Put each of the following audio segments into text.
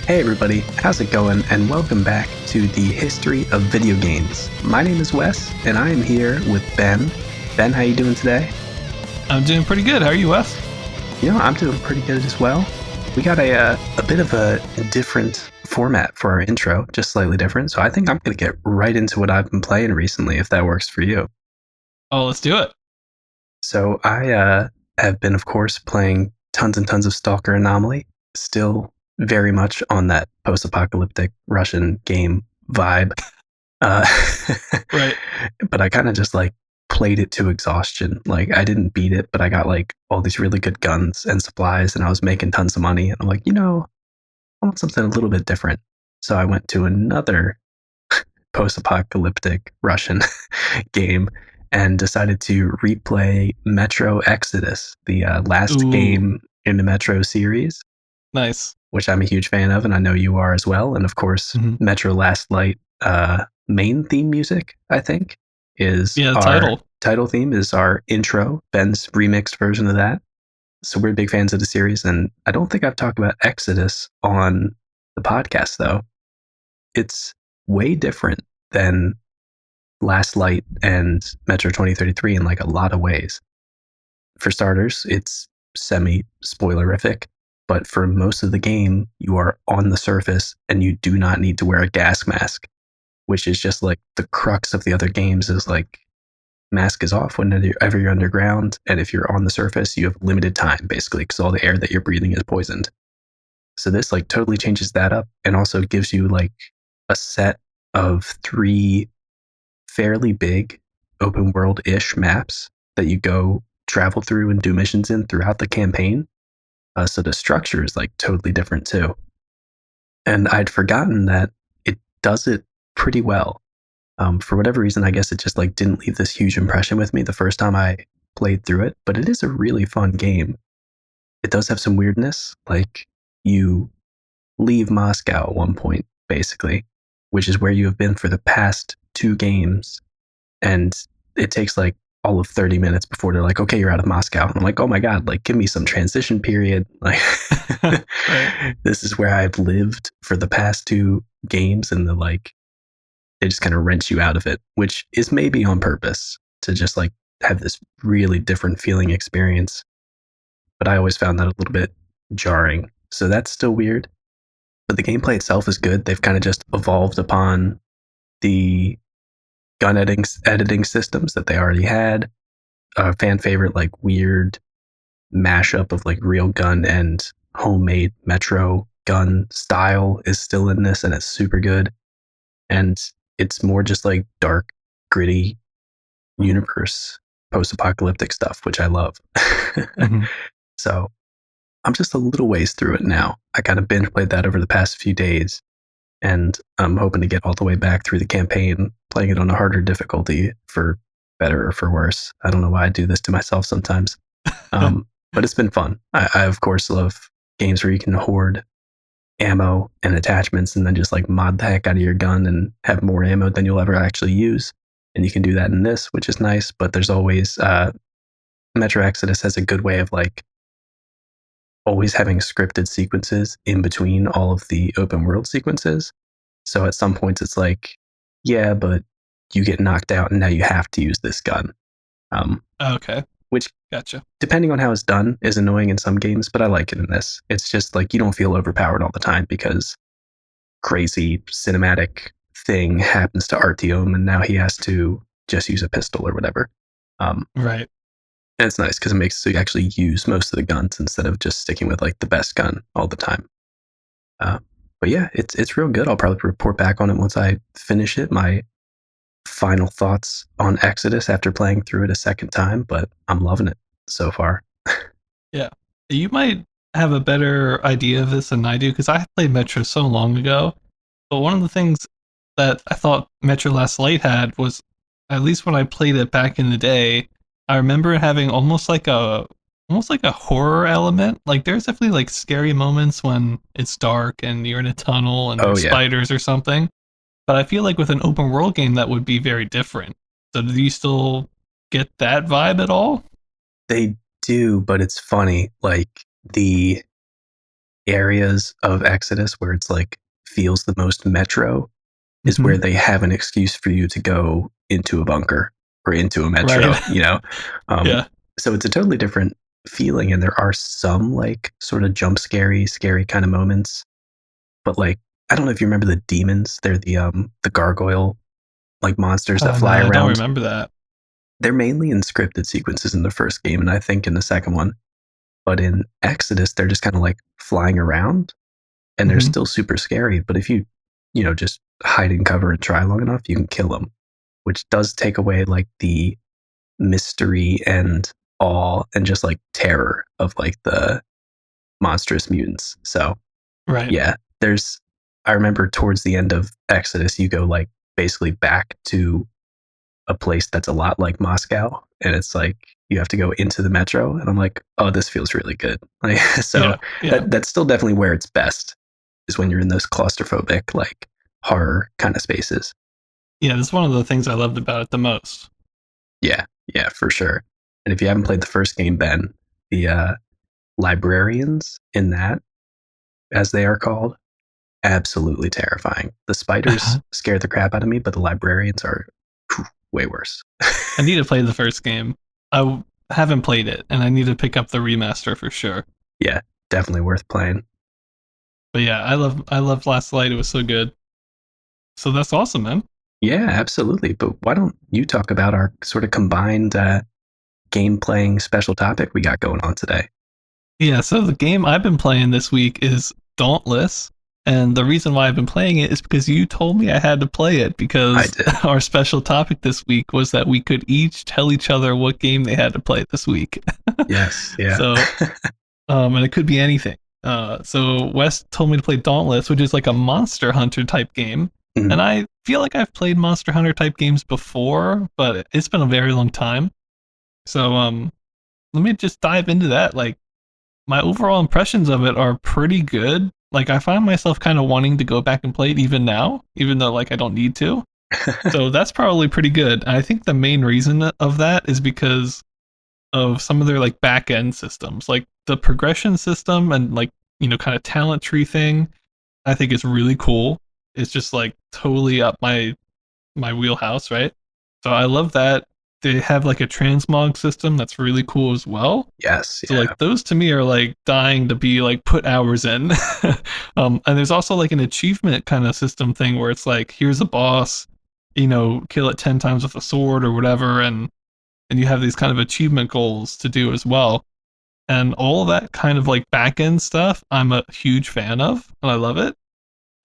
Hey everybody, how's it going? And welcome back to the history of video games. My name is Wes, and I am here with Ben. Ben, how you doing today? I'm doing pretty good. How are you, Wes? I'm doing pretty good as well. We got a bit of a different format for our intro, just slightly different. So I think I'm going to get right into what I've been playing recently, if that works for you. Oh, let's do it. So I have been, of course, playing tons and tons of Stalker Anomaly, still very much on that post-apocalyptic Russian game vibe. Right. But I kind of just played it to exhaustion. Like I didn't beat it, but I got all these really good guns and supplies, and I was making tons of money. And I'm like, I want something a little bit different. So I went to another post-apocalyptic Russian game and decided to replay Metro Exodus, the last game in the Metro series. Nice. Which I'm a huge fan of, and I know you are as well. And of course, Metro Last Light main theme music, I think, is our title theme is our intro, Ben's remixed version of that. So we're big fans of the series, and I don't think I've talked about Exodus on the podcast, though. It's way different than Last Light and Metro 2033 in a lot of ways. For starters, it's semi-spoilerific. But for most of the game, you are on the surface and you do not need to wear a gas mask, which is just the crux of the other games is mask is off whenever you're underground. And if you're on the surface, you have limited time basically because all the air that you're breathing is poisoned. So this totally changes that up and also gives you a set of 3 fairly big open world-ish maps that you go travel through and do missions in throughout the campaign. So the structure is totally different too. And I'd forgotten that it does it pretty well. For whatever reason, I guess it just didn't leave this huge impression with me the first time I played through it, but it is a really fun game. It does have some weirdness, you leave Moscow at one point, basically, which is where you have been for the past 2 games. And it takes all of 30 minutes before they're okay, you're out of Moscow. And I'm like, oh my God, give me some transition period. Right. This is where I've lived for the past 2 games. And they just kind of wrench you out of it, which is maybe on purpose to just have this really different feeling experience. But I always found that a little bit jarring. So that's still weird. But the gameplay itself is good. They've kind of just evolved upon the gun editing systems that they already had. A fan favorite, weird mashup of real gun and homemade Metro gun style is still in this, and it's super good. And it's more just dark, gritty universe, post-apocalyptic stuff, which I love. So I'm just a little ways through it now. I kind of binge played that over the past few days. And I'm hoping to get all the way back through the campaign, playing it on a harder difficulty for better or for worse. I don't know why I do this to myself sometimes. But it's been fun. I of course love games where you can hoard ammo and attachments and then just mod the heck out of your gun and have more ammo than you'll ever actually use. And you can do that in this, which is nice. But there's always Metro Exodus has a good way of always having scripted sequences in between all of the open world sequences. So at some points it's yeah, but you get knocked out and now you have to use this gun. Okay. Which, gotcha. Depending on how it's done, is annoying in some games, but I like it in this. It's just you don't feel overpowered all the time because crazy cinematic thing happens to Artyom and now he has to just use a pistol or whatever. Right. And it's nice because it makes it so you actually use most of the guns instead of just sticking with the best gun all the time. But yeah, it's real good. I'll probably report back on it once I finish it. My final thoughts on Exodus after playing through it a second time, but I'm loving it so far. Yeah. You might have a better idea of this than I do because I played Metro so long ago. But one of the things that I thought Metro Last Light had was, at least when I played it back in the day, I remember having almost like a horror element. There's definitely scary moments when it's dark and you're in a tunnel and there's spiders or something. But I feel with an open world game that would be very different. So do you still get that vibe at all? They do, but it's funny. The areas of Exodus where it's like feels the most metro is where they have an excuse for you to go into a bunker or into a metro, Right. you know? Yeah. So it's a totally different feeling. And there are some like sort of scary kind of moments. But like, I don't know if you remember the demons. They're the gargoyle like monsters that No, fly I don't around. remember that. They're mainly in scripted sequences in the first game, and I think in the second one. But in Exodus, they're just kind of like flying around, and they're still super scary. But if you, just hide in cover and try long enough, you can kill them, which does take away like the mystery and awe and just like terror of like the monstrous mutants. So Right. yeah, I remember towards the end of Exodus, you go like basically back to a place that's a lot like Moscow, and it's like you have to go into the metro, and I'm like, oh, this feels really good. Like, so that's still definitely where it's best, is when you're in those claustrophobic like horror kind of spaces. Yeah, that's one of the things I loved about it the most. Yeah, for sure. And if you haven't played the first game, Ben, the librarians in that, as they are called, absolutely terrifying. The spiders scare the crap out of me, but the librarians are way worse. I need to play the first game. I haven't played it, and I need to pick up the remaster for sure. Yeah, definitely worth playing. But yeah, I love Last Light. It was so good. So that's awesome, man. Yeah, absolutely. But why don't you talk about our sort of combined game playing special topic we got going on today? Yeah, so the game I've been playing this week is Dauntless. And the reason why I've been playing it is because you told me I had to play it, because our special topic this week was that we could each tell each other what game they had to play this week. Yes, yeah. So, and it could be anything. So Wes told me to play Dauntless, which is like a Monster Hunter type game. Mm-hmm. And I feel like I've played Monster Hunter type games before, but it's been a very long time. So let me just dive into that. Like, my overall impressions of it are pretty good. Like, I find myself kind of wanting to go back and play it even now, even though like I don't need to. So that's probably pretty good. And I think the main reason of that is because of some of their like back end systems, like the progression system and like, kind of talent tree thing. I think is really cool. It's just like totally up my wheelhouse, right? So I love that. They have like a transmog system that's really cool as well. Yes. So like those to me are like dying to be like put hours in. And there's also like an achievement kind of system thing where it's like, here's a boss, kill it 10 times with a sword or whatever, and you have these kind of achievement goals to do as well. And all of that kind of like back end stuff, I'm a huge fan of, and I love it.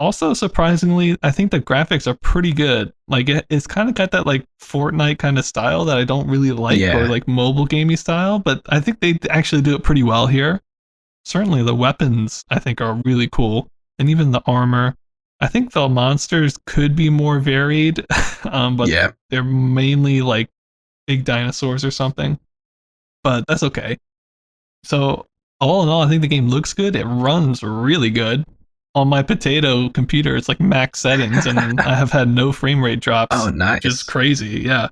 Also, surprisingly, I think the graphics are pretty good. Like, it's kind of got that like Fortnite kind of style that I don't really like, or like mobile gamey style, but I think they actually do it pretty well here. Certainly the weapons I think are really cool, and even the armor. I think the monsters could be more varied, but they're mainly like big dinosaurs or something. But that's okay. So all in all, I think the game looks good. It runs really good. On my potato computer, it's like max settings, and I have had no frame rate drops. Oh, nice. Which is crazy, yeah.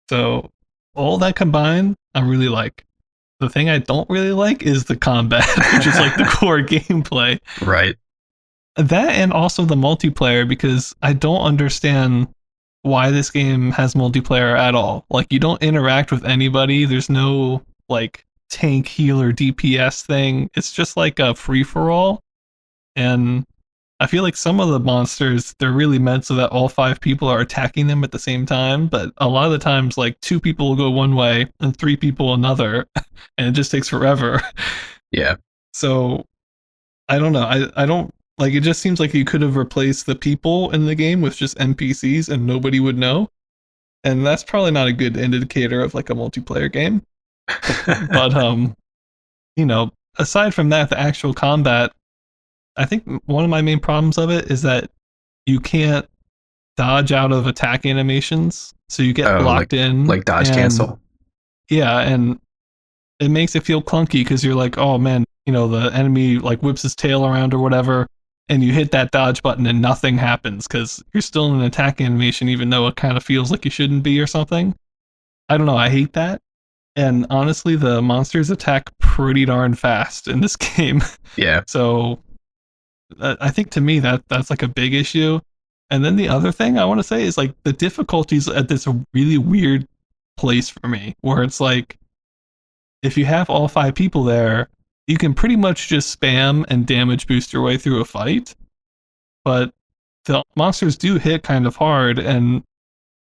So all that combined, I really like. The thing I don't really like is the combat, which is like the core gameplay. Right. That, and also the multiplayer, because I don't understand why this game has multiplayer at all. Like, you don't interact with anybody. There's no like tank, healer, DPS thing. It's just like a free-for-all. And I feel like some of the monsters, they're really meant so that all 5 people are attacking them at the same time. But a lot of the times, like 2 people will go one way and 3 people another, and it just takes forever. Yeah. So I don't know. I don't like, it just seems like you could have replaced the people in the game with just NPCs and nobody would know. And that's probably not a good indicator of like a multiplayer game. But aside from that, the actual combat, I think one of my main problems of it is that you can't dodge out of attack animations, so you get locked in. Like dodge cancel. Yeah, and it makes it feel clunky because you're like, oh man, the enemy like whips his tail around or whatever, and you hit that dodge button and nothing happens because you're still in an attack animation, even though it kind of feels like you shouldn't be or something. I don't know, I hate that. And honestly, the monsters attack pretty darn fast in this game. Yeah. So I think to me that's like a big issue. And then the other thing I want to say is like the difficulties at this really weird place for me, where it's like if you have all 5 people there, you can pretty much just spam and damage boost your way through a fight. But the monsters do hit kind of hard, and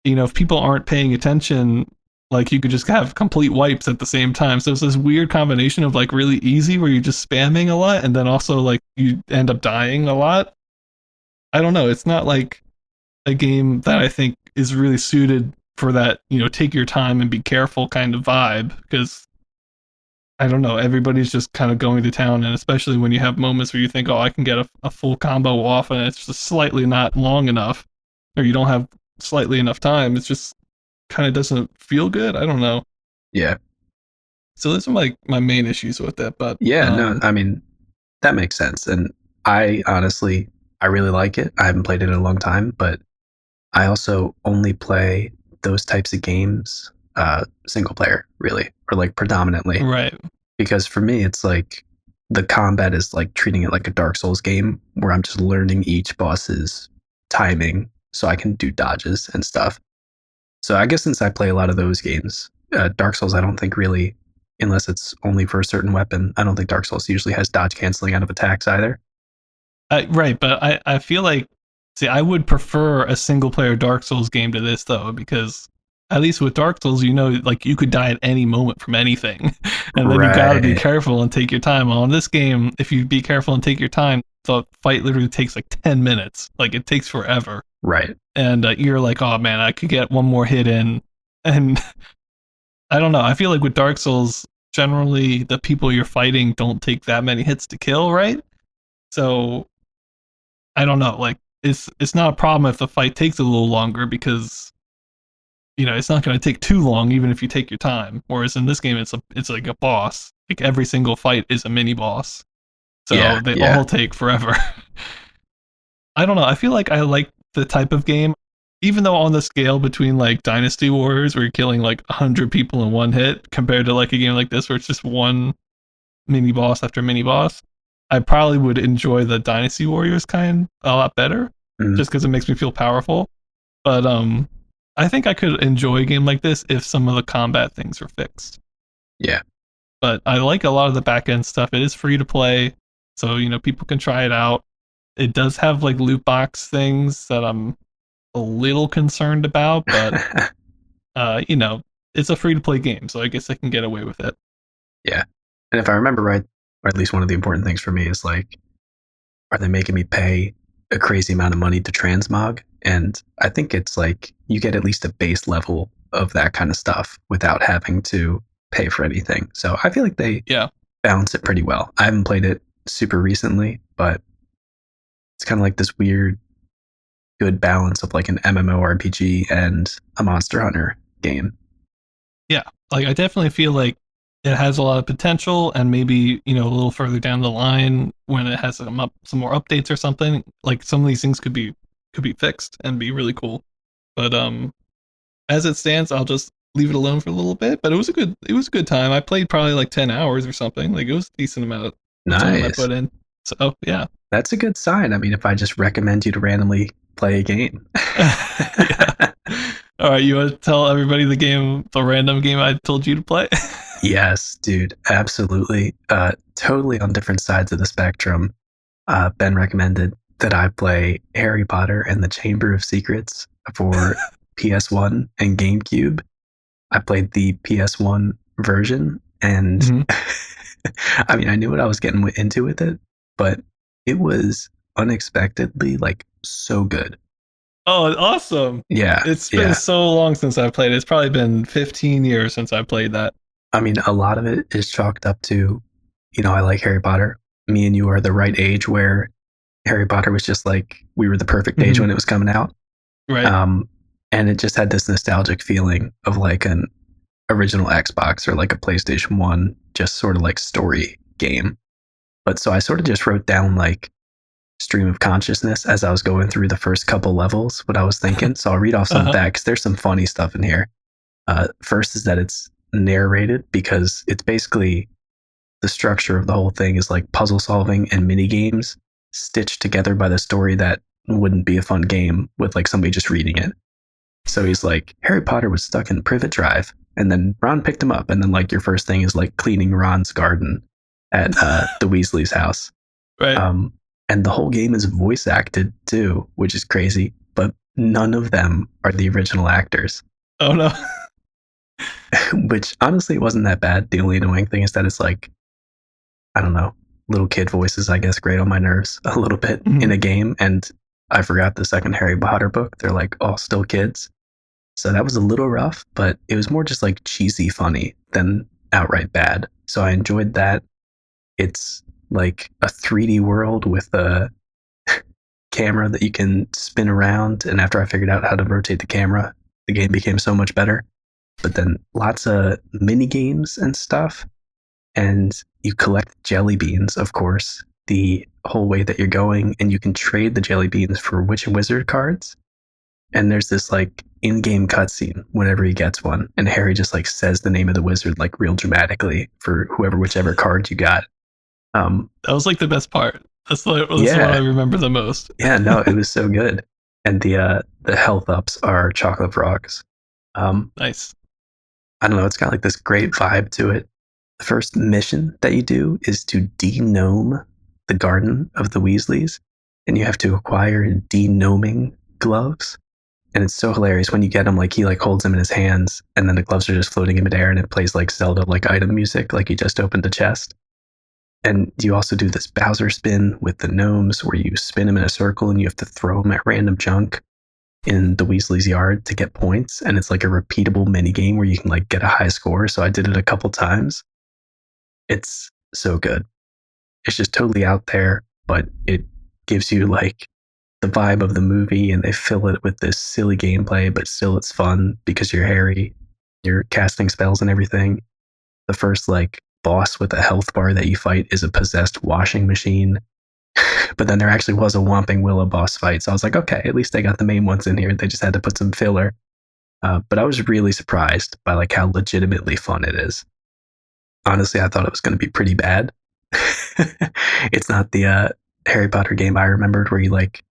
if people aren't paying attention, like you could just have complete wipes at the same time. So it's this weird combination of like really easy where you're just spamming a lot, and then also like you end up dying a lot. I don't know. It's not like a game that I think is really suited for that, take your time and be careful kind of vibe, because I don't know, everybody's just kind of going to town, and especially when you have moments where you think, oh, I can get a full combo off, and it's just slightly not long enough, or you don't have slightly enough time, it's just kind of doesn't feel good. I don't know. Yeah. So those are my main issues with it. But yeah, no, I mean, that makes sense. And I honestly, I really like it. I haven't played it in a long time, but I also only play those types of games single player, really, or like predominantly. Right. Because for me, it's like the combat is like treating it like a Dark Souls game where I'm just learning each boss's timing so I can do dodges and stuff. So I guess since I play a lot of those games, Dark Souls, I don't think really, unless it's only for a certain weapon, I don't think Dark Souls usually has dodge canceling out of attacks either. Right, but I feel like, see, I would prefer a single player Dark Souls game to this though, because at least with Dark Souls, like you could die at any moment from anything, and then you gotta be careful and take your time. On this game, if you be careful and take your time, the fight literally takes like 10 minutes. Like it takes forever. Right. And you're like, oh man, I could get one more hit in, and I don't know. I feel like with Dark Souls, generally the people you're fighting don't take that many hits to kill, right? So I don't know. Like it's not a problem if the fight takes a little longer, because it's not going to take too long even if you take your time. Whereas in this game, it's like a boss. Like every single fight is a mini boss, so they all take forever. I don't know. I feel like I like the type of game, even though on the scale between like Dynasty Warriors, where you're killing like 100 people in one hit, compared to like a game like this where it's just one mini boss after mini boss, I probably would enjoy the Dynasty Warriors kind a lot better, just because it makes me feel powerful. But I think I could enjoy a game like this if some of the combat things are fixed. Yeah. But I like a lot of the back end stuff. It is free to play, so people can try it out. It does have like loot box things that I'm a little concerned about, but it's a free to play game, so I guess I can get away with it. Yeah. And if I remember right, or at least one of the important things for me is like, are they making me pay a crazy amount of money to transmog? And I think it's like you get at least a base level of that kind of stuff without having to pay for anything. So I feel like they balance it pretty well. I haven't played it super recently, but it's kind of like this weird good balance of like an MMORPG and a Monster Hunter game. Yeah, like I definitely feel like it has a lot of potential, and maybe a little further down the line when it has some more updates or something, like some of these things could be fixed and be really cool. But as it stands, I'll just leave it alone for a little bit. But it was a good time. I played probably like 10 hours or something. Like it was a decent amount of time I put in. So yeah, that's a good sign. I mean, if I just recommend you to randomly play a game. Yeah. All right, you want to tell everybody the random game I told you to play? Yes, dude, absolutely. Totally on different sides of the spectrum. Ben recommended that I play Harry Potter and the Chamber of Secrets for PS1 and GameCube. I played the PS1 version, and I mean, I knew what I was getting into with it, but it was unexpectedly like so good. Oh, awesome. Yeah. It's been so long since I've played it. It's probably been 15 years since I played that. I mean, a lot of it is chalked up to, I like Harry Potter. Me and you are the right age where Harry Potter was just like, we were the perfect age when it was coming out. Right. And it just had this nostalgic feeling of like an original Xbox or like a PlayStation 1, just sort of like story game. But so I sort of just wrote down like stream of consciousness as I was going through the first couple levels, what I was thinking. So I'll read off some of that because there's some funny stuff in here. First is that it's narrated, because it's basically the structure of the whole thing is like puzzle solving and mini games stitched together by the story that wouldn't be a fun game with like somebody just reading it. So he's like, Harry Potter was stuck in Privet Drive, and then Ron picked him up, and then like your first thing is like cleaning Ron's garden at the Weasley's house. Right. And the whole game is voice acted too, which is crazy, but none of them are the original actors. Oh no. Which honestly it wasn't that bad. The only annoying thing is that it's like, I don't know, little kid voices, I guess, grate on my nerves a little bit in a game. And I forgot the second Harry Potter book. They're like all still kids. So that was a little rough, but it was more just like cheesy funny than outright bad. So I enjoyed that. It's like a 3D world with a camera that you can spin around. And after I figured out how to rotate the camera, the game became so much better. But then lots of mini games and stuff. And you collect jelly beans, of course, the whole way that you're going. And you can trade the jelly beans for Witch and Wizard cards. And there's this like in-game cutscene whenever he gets one. And Harry just like says the name of the wizard like real dramatically for whichever card you got. That was like the best part. That's what I remember the most. Yeah, no, it was so good. And the health ups are chocolate frogs. Nice. I don't know, it's got like this great vibe to it. The first mission that you do is to de-gnome the garden of the Weasleys, and you have to acquire de-gnoming gloves. And it's so hilarious when you get them, like he like holds them in his hands, and then the gloves are just floating in midair, and it plays like Zelda like item music, like he just opened a chest. And you also do this Bowser spin with the gnomes, where you spin them in a circle, and you have to throw them at random junk in the Weasley's yard to get points. And it's like a repeatable mini game where you can like get a high score. So I did it a couple times. It's so good. It's just totally out there, but it gives you like the vibe of the movie, and they fill it with this silly gameplay, but still it's fun because you're Harry, you're casting spells and everything. The first like boss with a health bar that you fight is a possessed washing machine. But then there actually was a Whomping Willow boss fight. So I was like, okay, at least they got the main ones in here. They just had to put some filler. But I was really surprised by like how legitimately fun it is. Honestly, I thought it was going to be pretty bad. It's not the Harry Potter game I remembered where you like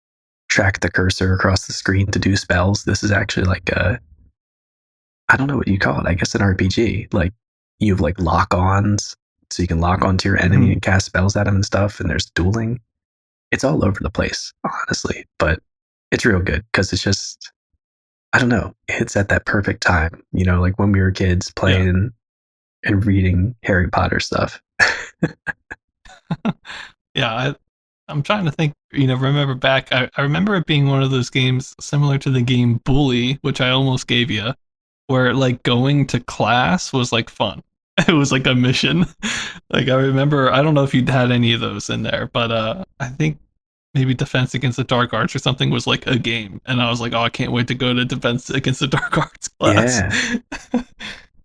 track the cursor across the screen to do spells. This is actually like I don't know what you call it. I guess an RPG. Like you have like lock-ons, so you can lock onto your enemy and cast spells at him and stuff. And there's dueling. It's all over the place, honestly, but it's real good because it's just, I don't know, it hits at that perfect time. You know, like when we were kids playing and reading Harry Potter stuff. Yeah, I'm trying to think, remember back. I remember it being one of those games similar to the game Bully, which I almost gave you, where like going to class was like fun. It was like a mission. Like I remember, I don't know if you'd had any of those in there, but I think maybe Defense Against the Dark Arts or something was like a game, and I was like, oh, I can't wait to go to Defense Against the Dark Arts class.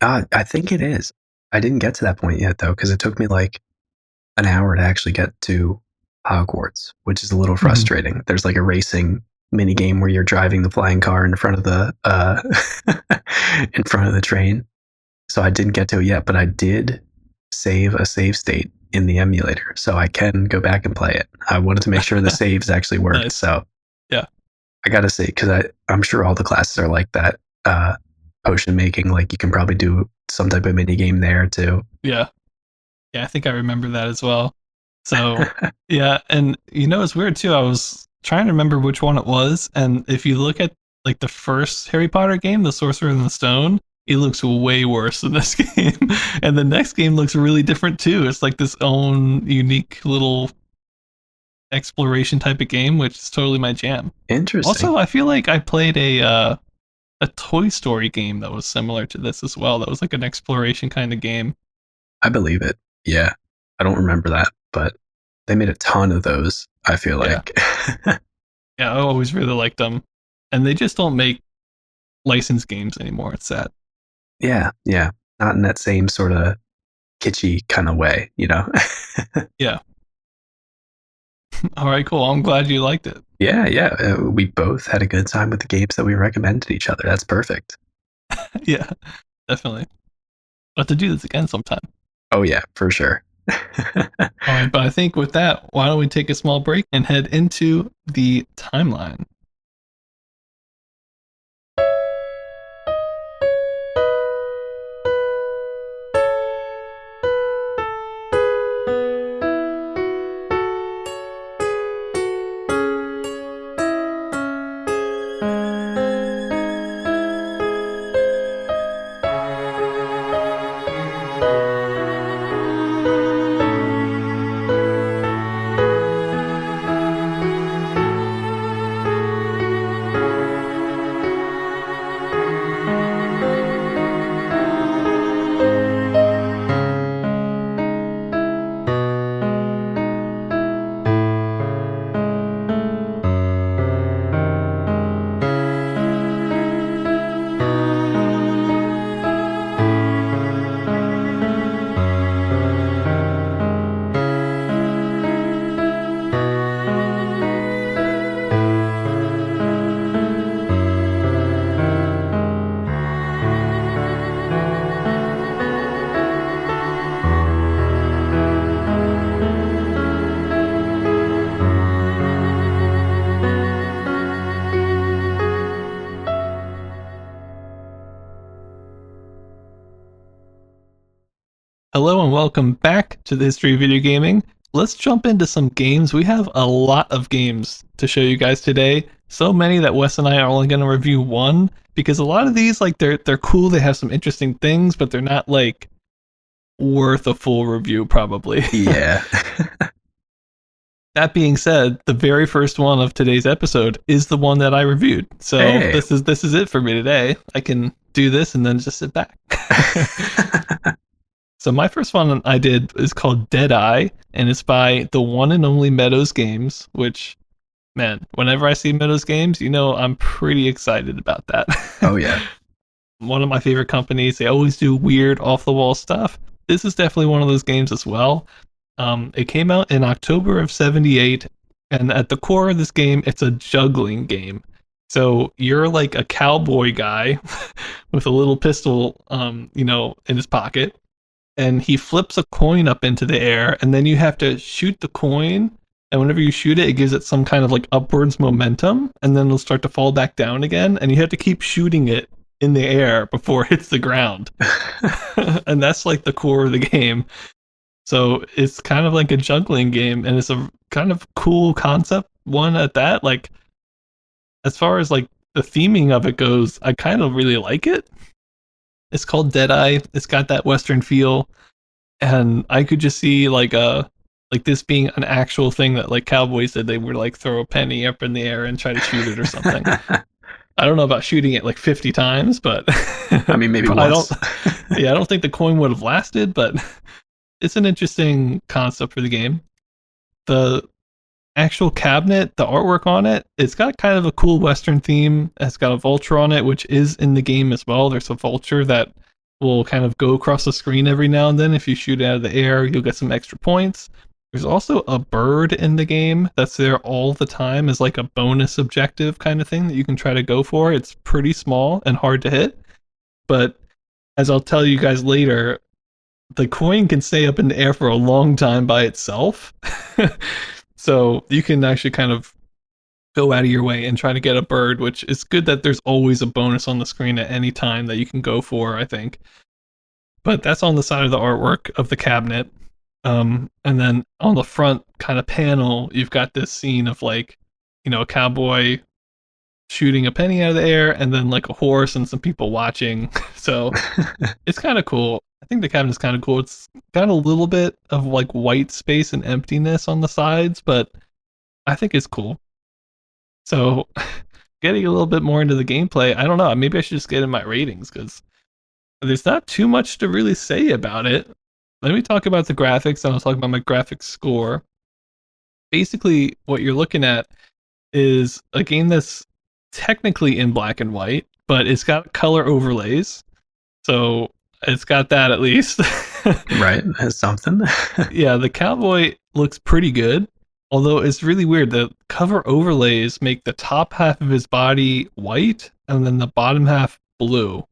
Yeah, I think it is. I didn't get to that point yet though, because it took me like an hour to actually get to Hogwarts, which is a little frustrating. There's like a racing mini game where you're driving the flying car in front of the in front of the train. So I didn't get to it yet, but I did save a save state in the emulator, so I can go back and play it. I wanted to make sure the saves actually worked. Nice. So yeah, I gotta say, because I'm sure all the classes are like that. Potion making, like you can probably do some type of mini game there too. Yeah, I think I remember that as well. So yeah, and it's weird too. I was trying to remember which one it was, and if you look at like the first Harry Potter game, The Sorcerer and the Stone, it looks way worse than this game. And the next game looks really different too. It's like this own unique little exploration type of game, which is totally my jam. Interesting. Also, I feel like I played a Toy Story game that was similar to this as well. That was like an exploration kind of game. I believe it. Yeah. I don't remember that, but they made a ton of those, I feel like. Yeah, I always really liked them. And they just don't make licensed games anymore. It's sad. Yeah. Not in that same sort of kitschy kind of way, Yeah. All right, cool. I'm glad you liked it. Yeah. We both had a good time with the games that we recommended each other. That's perfect. Yeah, definitely. But to do this again sometime. Oh, yeah, for sure. All right, but I think with that, why don't we take a small break and head into the timeline? Hello and welcome back to the history of video gaming. Let's jump into some games. We have a lot of games to show you guys today. So many that Wes and I are only going to review one, because a lot of these, like, they're cool. They have some interesting things, but they're not like worth a full review probably. Yeah. That being said, the very first one of today's episode is the one that I reviewed. So Hey. this is it for me today. I can do this and then just sit back. So my first one I did is called Deadeye, and it's by the one and only Meadows Games, which, man, whenever I see Meadows Games, you know I'm pretty excited about that. Oh, yeah. One of my favorite companies. They always do weird, off-the-wall stuff. This is definitely one of those games as well. It came out in October of 78, and at the core of this game, it's a juggling game. So you're like a cowboy guy with a little pistol, in his pocket, and he flips a coin up into the air, and then you have to shoot the coin, and whenever you shoot it, it gives it some kind of like upwards momentum, and then it'll start to fall back down again, and you have to keep shooting it in the air before it hits the ground. And that's like the core of the game. So it's kind of like a juggling game, and it's a kind of cool concept one at that. Like, as far as like the theming of it goes, I kind of really like it. It's called Deadeye. It's got that Western feel, and I could just see like this being an actual thing that like cowboys did. They would like throw a penny up in the air and try to shoot it or something. I don't know about shooting it like 50 times, but I mean, maybe once. I don't think the coin would have lasted, but it's an interesting concept for the game. The actual cabinet, the artwork on it, it's got kind of a cool Western theme. It's got a vulture on it, which is in the game as well. There's a vulture that will kind of go across the screen every now and then. If you shoot it out of the air, you'll get some extra points. There's also a bird in the game that's there all the time as like a bonus objective kind of thing that you can try to go for. It's pretty small and hard to hit, but as I'll tell you guys later, the coin can stay up in the air for a long time by itself. So you can actually kind of go out of your way and try to get a bird, which is good that there's always a bonus on the screen at any time that you can go for, I think. But that's on the side of the artwork of the cabinet. And then on the front kind of panel, you've got this scene of like, a cowboy shooting a penny out of the air, and then like a horse and some people watching. So it's kind of cool. I think the cabinet's kind of cool. It's got a little bit of like white space and emptiness on the sides, but I think it's cool. So getting a little bit more into the gameplay, I don't know. Maybe I should just get in my ratings because there's not too much to really say about it. Let me talk about the graphics, and I'll talk about my graphics score. Basically, what you're looking at is a game that's technically in black and white, but it's got color overlays. So it's got that at least. Right, has something. Yeah, the cowboy looks pretty good, although it's really weird. The cover overlays make the top half of his body white and then the bottom half blue,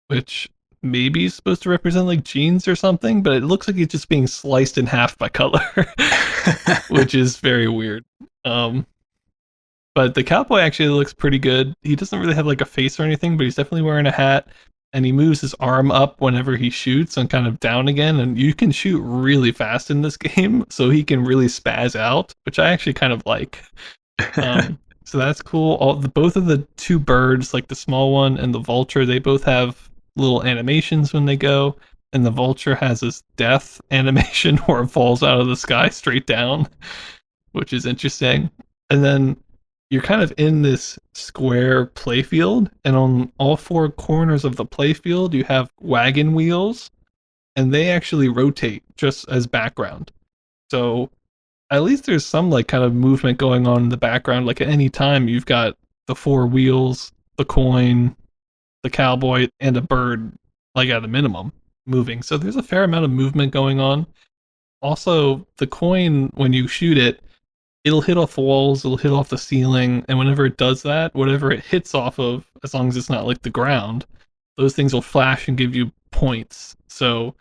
which maybe is supposed to represent like jeans or something, but it looks like it's just being sliced in half by color, which is very weird. But the cowboy actually looks pretty good. He doesn't really have like a face or anything, but he's definitely wearing a hat, and he moves his arm up whenever he shoots and kind of down again. And you can shoot really fast in this game, so he can really spaz out, which I actually kind of like. So that's cool. Both of the two birds, like the small one and the vulture, they both have little animations when they go. And the vulture has this death animation where it falls out of the sky straight down, which is interesting. And then you're kind of in this square playfield, and on all four corners of the playfield, you have wagon wheels, and they actually rotate just as background. So at least there's some like kind of movement going on in the background. Like at any time, you've got the four wheels, the coin, the cowboy, and a bird, like at a minimum, moving. So there's a fair amount of movement going on. Also, the coin, when you shoot it, it'll hit off walls, it'll hit off the ceiling, and whenever it does that, whatever it hits off of, as long as it's not like the ground, those things will flash and give you points. So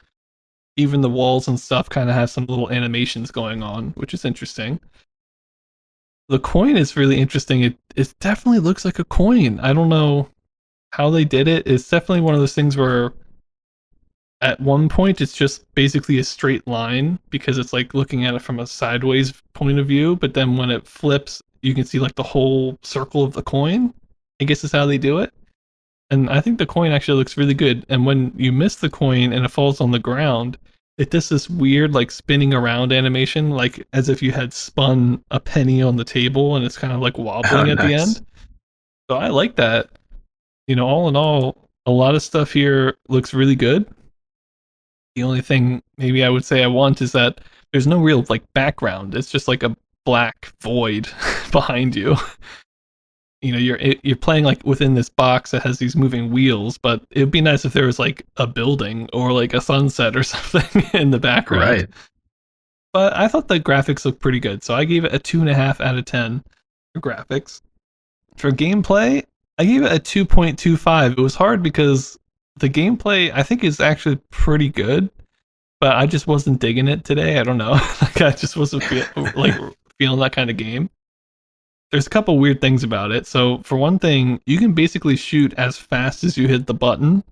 even the walls and stuff kind of have some little animations going on, which is interesting. The coin is really interesting. It definitely looks like a coin. I don't know how they did it. It's definitely one of those things where at one point it's just basically a straight line because it's like looking at it from a sideways point of view, but then when it flips, you can see like the whole circle of the coin. I guess is how they do it. And I think the coin actually looks really good. And when you miss the coin and it falls on the ground, it does this weird like spinning around animation, like as if you had spun a penny on the table and it's kind of like wobbling at the end. So I like that. You know, all in all, a lot of stuff here looks really good. The only thing maybe I would say I want is that there's no real like background. It's just like a black void behind you. You know, you're playing like within this box that has these moving wheels, but it'd be nice if there was like a building or like a sunset or something in the background. Right. But I thought the graphics looked pretty good, so I gave it a 2.5 out of 10 for graphics. For gameplay, I gave it a 2.25. It was hard because the gameplay I think is actually pretty good, but I just wasn't digging it today. I don't know. Like I just wasn't feeling that kind of game. There's a couple weird things about it. So for one thing, you can basically shoot as fast as you hit the button,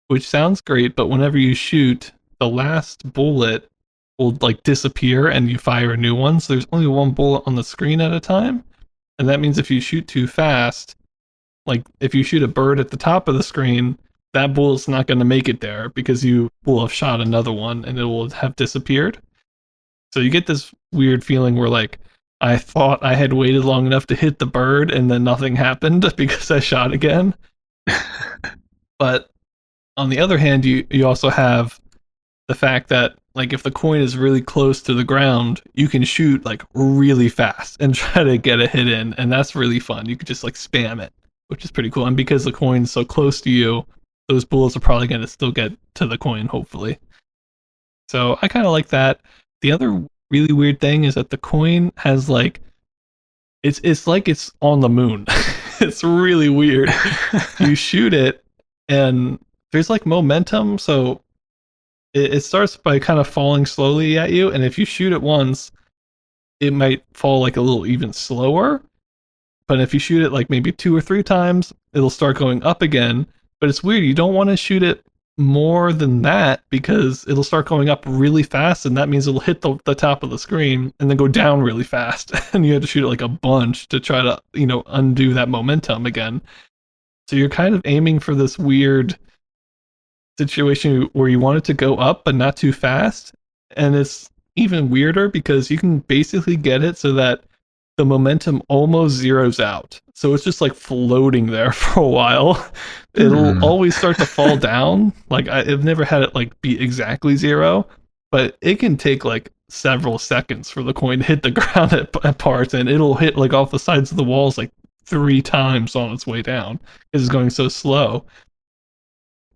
which sounds great, but whenever you shoot, the last bullet will like disappear and you fire a new one. So there's only one bullet on the screen at a time. And that means if you shoot too fast, like if you shoot a bird at the top of the screen, that bullet's not going to make it there because you will have shot another one and it will have disappeared. So you get this weird feeling where like, I thought I had waited long enough to hit the bird and then nothing happened because I shot again. But on the other hand, you also have the fact that like if the coin is really close to the ground, you can shoot like really fast and try to get a hit in, and that's really fun. You could just like spam it, which is pretty cool. And because the coin's so close to you, those bullets are probably going to still get to the coin, hopefully. So I kind of like that. The other really weird thing is that the coin has like it's like it's on the moon. It's really weird. You shoot it and there's like momentum, so it starts by kind of falling slowly at you, and if you shoot it once, it might fall like a little even slower. But if you shoot it like maybe 2 or 3 times, it'll start going up again. But it's weird, you don't want to shoot it more than that because it'll start going up really fast, and that means it'll hit the top of the screen and then go down really fast. And you have to shoot it like a bunch to try to, you know, undo that momentum again. So you're kind of aiming for this weird situation where you want it to go up but not too fast. And it's even weirder because you can basically get it so that the momentum almost zeroes out. So it's just like floating there for a while. It'll always start to fall down. Like I've never had it like be exactly zero, but it can take like several seconds for the coin to hit the ground at parts, and it'll hit like off the sides of the walls like 3 times on its way down because it's going so slow.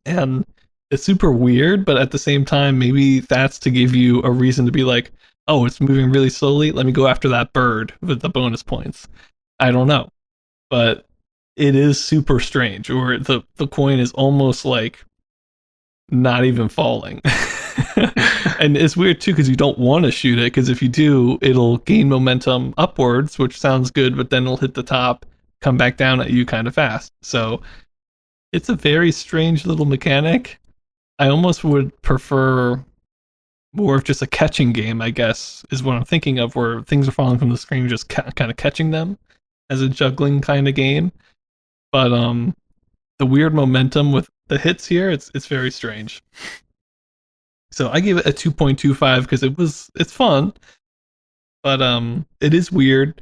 And it's super weird, but at the same time, maybe that's to give you a reason to be like, oh, it's moving really slowly. Let me go after that bird with the bonus points. I don't know. But it is super strange, or the coin is almost like not even falling. And it's weird too because you don't want to shoot it, because if you do, it'll gain momentum upwards, which sounds good, but then it'll hit the top, come back down at you kind of fast. So it's a very strange little mechanic. I almost would prefer more of just a catching game, I guess, is what I'm thinking of, where things are falling from the screen, just kind of catching them as a juggling kind of game. But the weird momentum with the hits here, it's very strange. So I gave it a 2.25 because it's fun, but it is weird,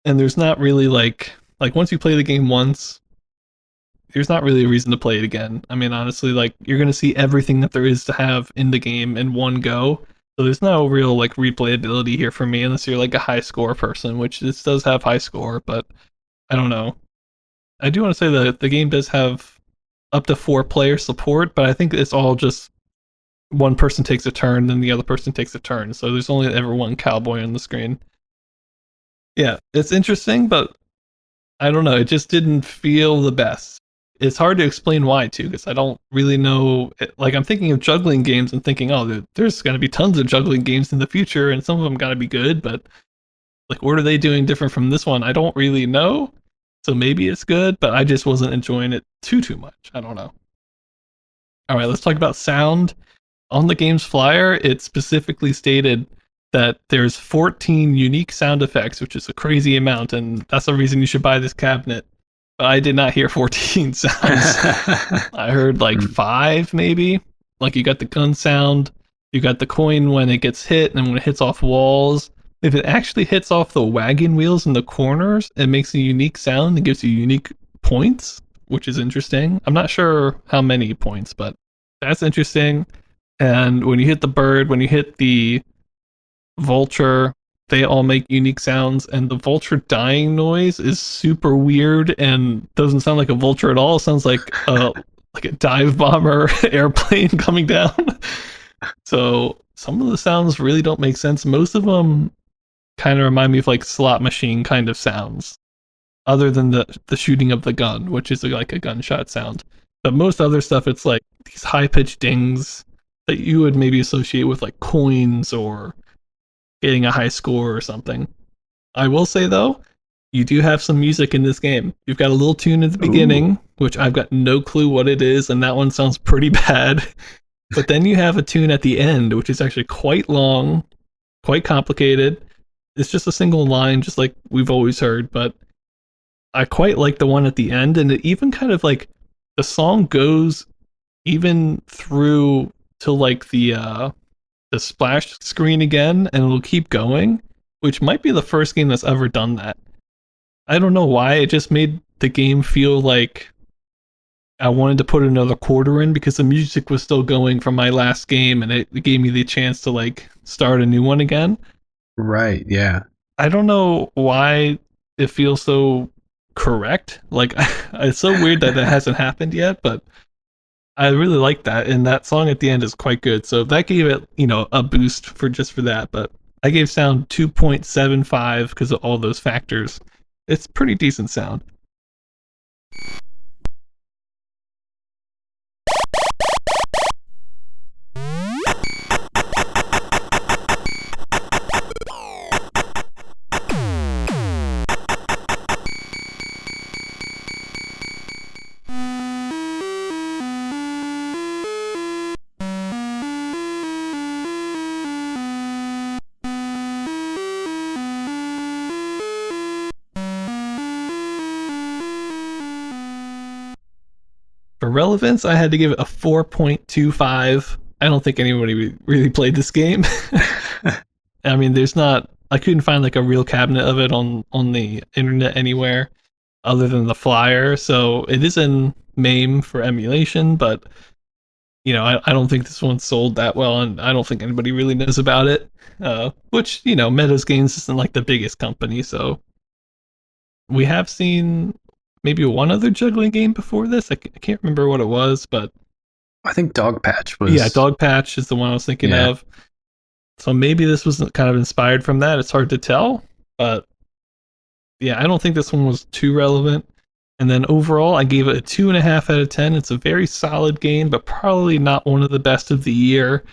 and there's not really like once you play the game once, there's not really a reason to play it again. I mean, honestly, like you're gonna see everything that there is to have in the game in one go. So there's no real like replayability here for me unless you're like a high score person, which this does have high score, but I don't know. I do want to say that the game does have up to 4-player support, but I think it's all just one person takes a turn, then the other person takes a turn. So there's only ever one cowboy on the screen. Yeah, it's interesting, but I don't know. It just didn't feel the best. It's hard to explain why, too, because I don't really know. Like, I'm thinking of juggling games and thinking, oh, there's going to be tons of juggling games in the future, and some of them got to be good, but like, what are they doing different from this one? I don't really know. So maybe it's good, but I just wasn't enjoying it too much. I don't know. All right, let's talk about sound. On the game's flyer, it specifically stated that there's 14 unique sound effects, which is a crazy amount, and that's the reason you should buy this cabinet. But I did not hear 14 sounds. I heard like 5, maybe. Like you got the gun sound, you got the coin when it gets hit, and when it hits off walls. If it actually hits off the wagon wheels in the corners, it makes a unique sound and gives you unique points, which is interesting. I'm not sure how many points, but that's interesting. And when you hit the bird, when you hit the vulture, they all make unique sounds, and the vulture dying noise is super weird and doesn't sound like a vulture at all. It sounds like a dive bomber airplane coming down. So some of the sounds really don't make sense. Most of them kind of remind me of like slot machine kind of sounds, other than the shooting of the gun, which is like a gunshot sound. But most other stuff, it's like these high-pitched dings that you would maybe associate with like coins or getting a high score or something. I will say though, you do have some music in this game. You've got a little tune at the beginning, which I've got no clue what it is, and that one sounds pretty bad. But then you have a tune at the end, which is actually quite long, quite complicated. It's just a single line, just like we've always heard, but I quite like the one at the end, and it even kind of like the song goes even through to like the splash screen again, and it'll keep going, which might be the first game that's ever done that. I don't know why, it just made the game feel like I wanted to put another quarter in because the music was still going from my last game, and it gave me the chance to like start a new one again. Right, yeah. I don't know why it feels so correct. Like, it's so weird that hasn't happened yet, but I really like that, and that song at the end is quite good. So that gave it, a boost for that. But I gave sound 2.75 because of all those factors. It's pretty decent sound. For relevance, I had to give it a 4.25. I don't think anybody really played this game. I mean, I couldn't find like a real cabinet of it on the internet anywhere other than the flyer. So it is in MAME for emulation, but I don't think this one sold that well, and I don't think anybody really knows about it. Which, Meadows Games isn't like the biggest company, so we have seen maybe one other juggling game before this. I can't remember what it was, but I think Dog Patch was. Yeah, Dog Patch is the one I was thinking of. So maybe this was kind of inspired from that. It's hard to tell, but yeah, I don't think this one was too relevant. And then overall, I gave it a 2.5 out of 10. It's a very solid game, but probably not one of the best of the year.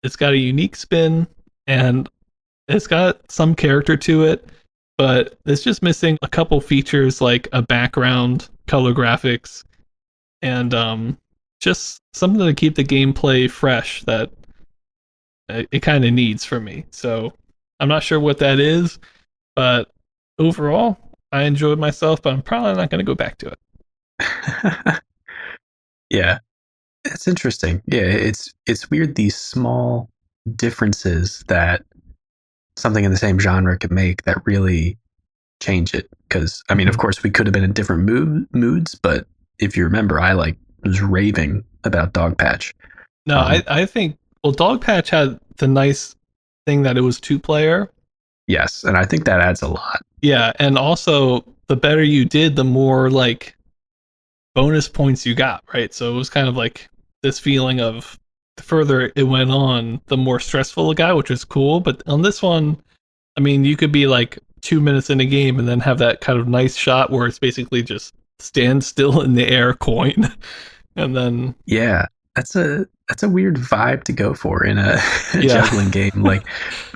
It's got a unique spin, and it's got some character to it, but it's just missing a couple features like a background, color graphics, and just something to keep the gameplay fresh that it kind of needs for me. So I'm not sure what that is, but overall, I enjoyed myself, but I'm probably not going to go back to it. Yeah, it's interesting. Yeah, it's weird, these small differences that something in the same genre could make that really change it. Because I mean, of course, we could have been in different moods, but if you remember, I was raving about Dogpatch. No, I think Dogpatch had the nice thing that it was 2-player. Yes, and I think that adds a lot. Yeah, and also the better you did, the more like bonus points you got, right? So it was kind of like this feeling of the further it went on, the more stressful it got, which was cool. But on this one, I mean, you could be like 2 minutes in a game and then have that kind of nice shot where it's basically just stand still in the air coin. And then yeah, that's a weird vibe to go for in a juggling game. Like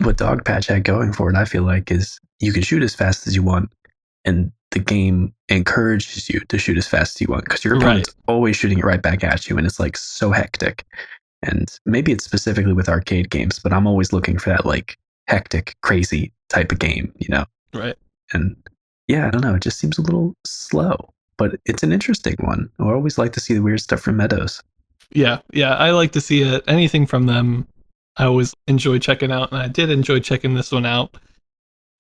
what Dogpatch had going for it, I feel like, is you can shoot as fast as you want, and the game encourages you to shoot as fast as you want because your opponent's always shooting it right back at you, and it's like so hectic. And maybe it's specifically with arcade games, but I'm always looking for that like hectic, crazy type of game, you know? Right. And yeah, I don't know. It just seems a little slow, but it's an interesting one. I always like to see the weird stuff from Meadows. Yeah, I like to see it. Anything from them, I always enjoy checking out, and I did enjoy checking this one out.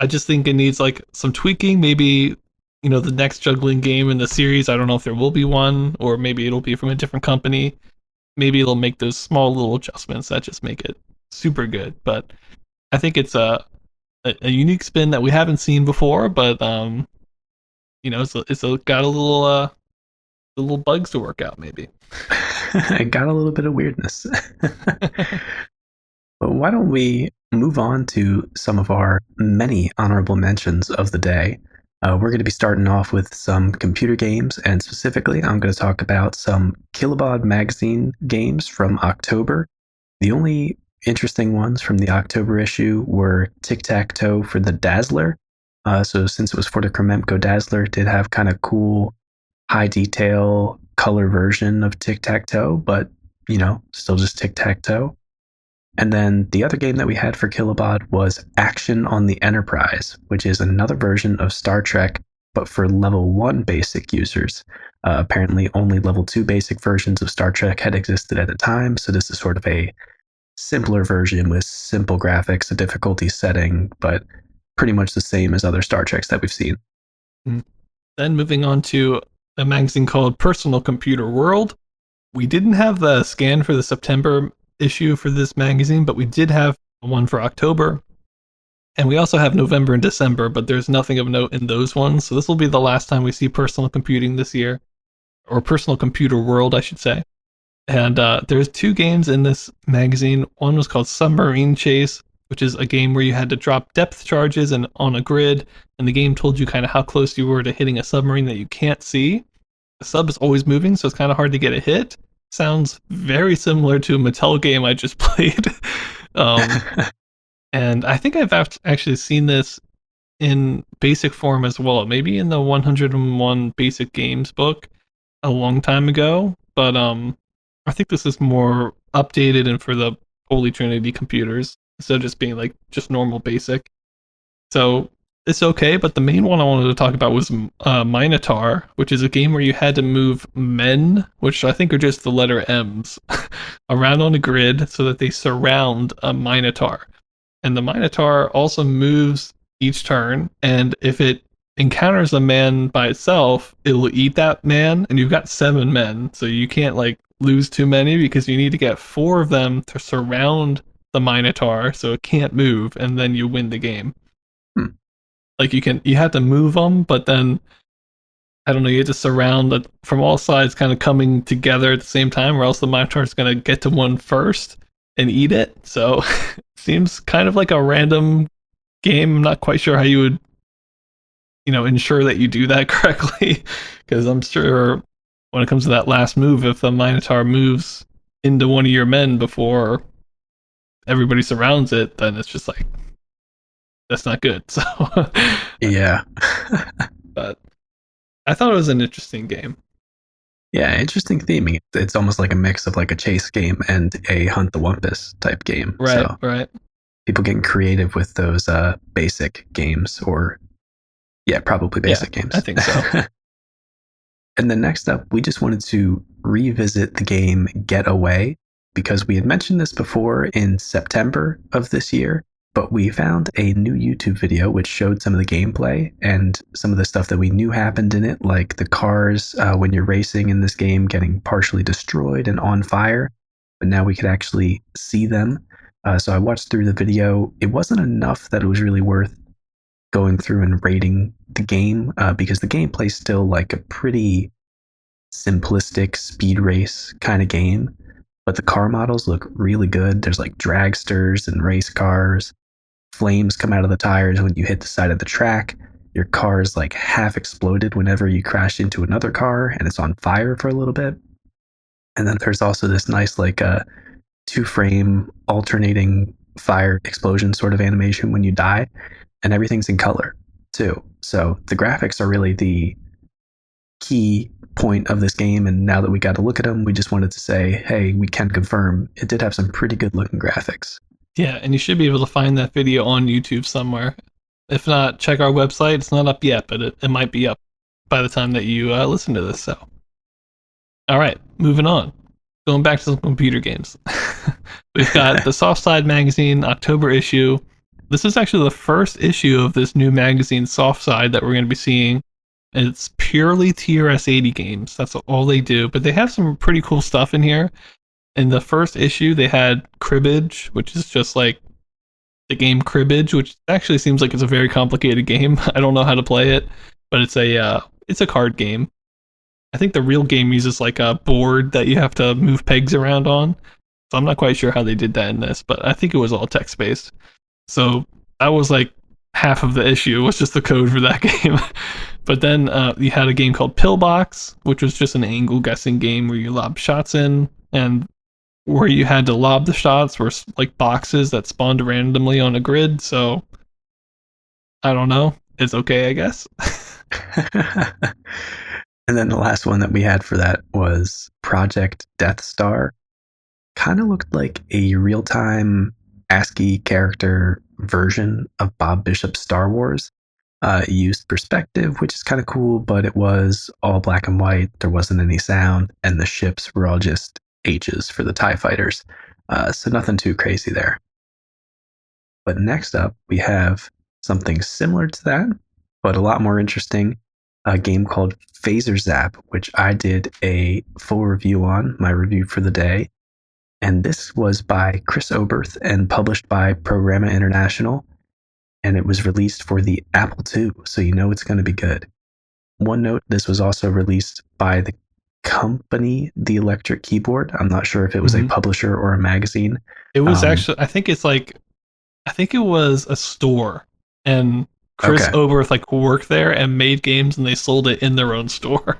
I just think it needs like some tweaking. Maybe, the next juggling game in the series, I don't know if there will be one, or maybe it'll be from a different company. Maybe it'll make those small little adjustments that just make it super good. But I think it's a unique spin that we haven't seen before, but it's got a little bugs to work out maybe. I got a little bit of weirdness. But why don't we move on to some of our many honorable mentions of the day? We're going to be starting off with some computer games, and specifically, I'm going to talk about some Kilobaud magazine games from October. The only interesting ones from the October issue were Tic-Tac-Toe for the Dazzler. So since it was for the Krememco Dazzler, it did have kind of cool, high detail, color version of Tic-Tac-Toe, but, still just Tic-Tac-Toe. And then the other game that we had for Kilobaud was Action on the Enterprise, which is another version of Star Trek, but for level 1 basic users. Apparently only level 2 basic versions of Star Trek had existed at the time, so this is sort of a simpler version with simple graphics, a difficulty setting, but pretty much the same as other Star Treks that we've seen. Then moving on to a magazine called Personal Computer World. We didn't have the scan for the September issue for this magazine, but we did have one for October. And we also have November and December, but there's nothing of note in those ones. So this will be the last time we see personal computing this year, or Personal Computer World, I should say. And there's 2 games in this magazine. One was called Submarine Chase, which is a game where you had to drop depth charges and on a grid, and the game told you kind of how close you were to hitting a submarine that you can't see. The sub is always moving, so it's kind of hard to get a hit. Sounds very similar to a Mattel game I just played. And I think I've actually seen this in basic form as well, maybe in the 101 Basic Games book a long time ago. But I think this is more updated and for the Holy Trinity computers, instead of just being like just normal basic. So it's okay, but the main one I wanted to talk about was Minotaur, which is a game where you had to move men, which I think are just the letter M's, around on a grid so that they surround a Minotaur. And the Minotaur also moves each turn, and if it encounters a man by itself, it'll eat that man, and you've got 7 men, so you can't like lose too many because you need to get 4 of them to surround the Minotaur so it can't move, and then you win the game. Like you have to move them, but then I don't know, you have to surround it from all sides, kind of coming together at the same time, or else the Minotaur is going to get to one first and eat it. So seems kind of like a random game. I'm not quite sure how you would ensure that you do that correctly. Because I'm sure when it comes to that last move, if the Minotaur moves into one of your men before everybody surrounds it, then it's just like, that's not good. So yeah. But I thought it was an interesting game. Yeah, interesting theming. It's almost like a mix of like a chase game and a hunt the wumpus type game. Right, so right. People getting creative with those basic games, or probably basic games. I think so. And then next up, we just wanted to revisit the game Get Away, because we had mentioned this before in September of this year, but we found a new YouTube video which showed some of the gameplay and some of the stuff that we knew happened in it, like the cars when you're racing in this game getting partially destroyed and on fire, but now we could actually see them. So I watched through the video. It wasn't enough that it was really worth going through and rating the game because the gameplay is still like a pretty simplistic speed race kind of game, but the car models look really good. There's like dragsters and race cars. Flames come out of the tires when you hit the side of the track. Your car is like half exploded whenever you crash into another car, and it's on fire for a little bit. And then there's also this nice like two-frame alternating fire explosion sort of animation when you die, and everything's in color too. So the graphics are really the key point of this game, and now that we got to look at them, we just wanted to say, hey, we can confirm it did have some pretty good looking graphics. Yeah, and you should be able to find that video on YouTube somewhere. If not, check our website. It's not up yet, but it might be up by the time that you listen to this. So, all right, moving on. Going back to some computer games. We've got the Soft Side magazine October issue. This is actually the first issue of this new magazine, Soft Side, that we're going to be seeing. It's purely TRS-80 games. That's all they do. But they have some pretty cool stuff in here. In the first issue, they had Cribbage, which is just like the game Cribbage, which actually seems like it's a very complicated game. I don't know how to play it, but it's a card game. I think the real game uses like a board that you have to move pegs around on. So I'm not quite sure how they did that in this, but I think it was all text-based. So that was like half of the issue was just the code for that game. But then you had a game called Pillbox, which was just an angle guessing game where you lob shots in, and where you had to lob the shots were like boxes that spawned randomly on a grid. So I don't know. It's okay, I guess. And then the last one that we had for that was Project Death Star. Kind of looked like a real-time ASCII character version of Bob Bishop's Star Wars. It used perspective, which is kind of cool, but it was all black and white. There wasn't any sound, and the ships were all just H's for the TIE fighters. So nothing too crazy there. But next up, we have something similar to that, but a lot more interesting. A game called Phasor Zap, which I did a full review on, my review for the day. And this was by Chris Oberth and published by Programma International. And it was released for the Apple II, so you know it's going to be good. One note, this was also released by the company The Electric Keyboard. I'm not sure if it was a publisher or a magazine. It was actually, I think it was a store. And Chris Oberth like worked there and made games, and they sold it in their own store.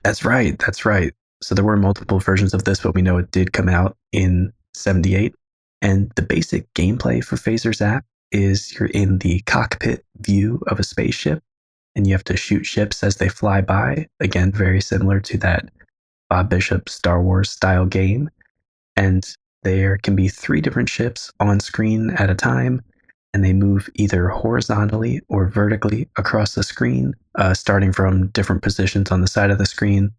That's right. So there were multiple versions of this, but we know it did come out in 78. And the basic gameplay for Phasor Zap is you're in the cockpit view of a spaceship, and you have to shoot ships as they fly by. Again, very similar to that Bob Bishop Star Wars style game. And there can be 3 different ships on screen at a time, and they move either horizontally or vertically across the screen, starting from different positions on the side of the screen,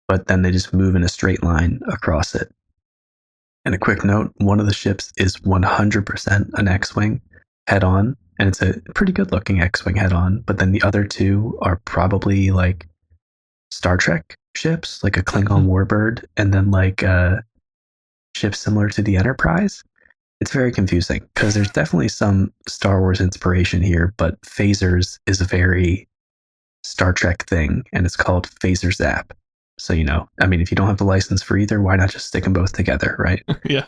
but then they just move in a straight line across it. And a quick note, one of the ships is 100% an X-Wing head-on, and it's a pretty good-looking X-Wing head-on, but then the other 2 are probably like Star Trek ships, like a Klingon warbird, and then like a ship similar to the Enterprise. It's very confusing because there's definitely some Star Wars inspiration here, but Phasors is a very Star Trek thing, and it's called Phasor Zap. So, you know, I mean, if you don't have the license for either, why not just stick them both together, right? Yeah.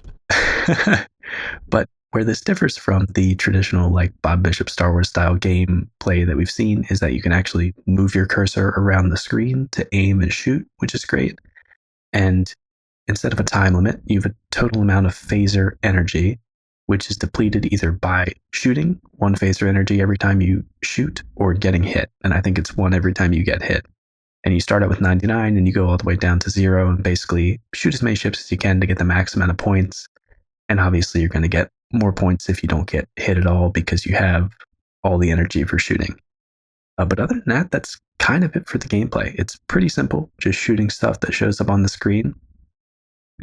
But where this differs from the traditional like Bob Bishop Star Wars style gameplay that we've seen is that you can actually move your cursor around the screen to aim and shoot, which is great. And instead of a time limit, you have a total amount of phaser energy, which is depleted either by shooting, one phaser energy every time you shoot, or getting hit. And I think it's one every time you get hit. And you start out with 99 and you go all the way down to 0 and basically shoot as many ships as you can to get the max amount of points. And obviously you're going to get more points if you don't get hit at all because you have all the energy for shooting. But other than that, that's kind of it for the gameplay. It's pretty simple, just shooting stuff that shows up on the screen.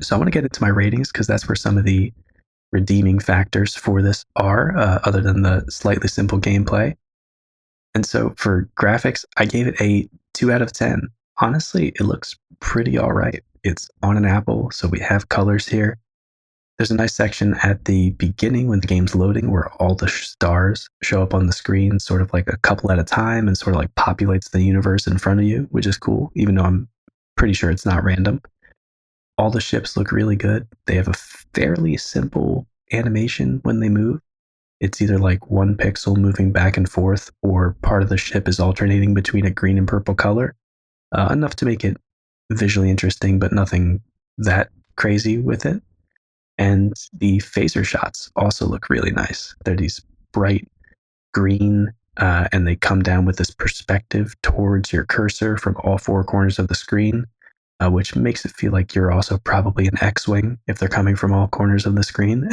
So I want to get into my ratings because that's where some of the redeeming factors for this are, other than the slightly simple gameplay. And so for graphics, I gave it a 2 out of 10. Honestly, it looks pretty all right. It's on an Apple, so we have colors here. There's a nice section at the beginning when the game's loading where all the stars show up on the screen, sort of like a couple at a time, and sort of like populates the universe in front of you, which is cool, even though I'm pretty sure it's not random. All the ships look really good. They have a fairly simple animation when they move. It's either like one pixel moving back and forth, or part of the ship is alternating between a green and purple color. Enough to make it visually interesting, but nothing that crazy with it. And the phaser shots also look really nice. They're these bright green, and they come down with this perspective towards your cursor from all four corners of the screen, which makes it feel like you're also probably an X-Wing if they're coming from all corners of the screen.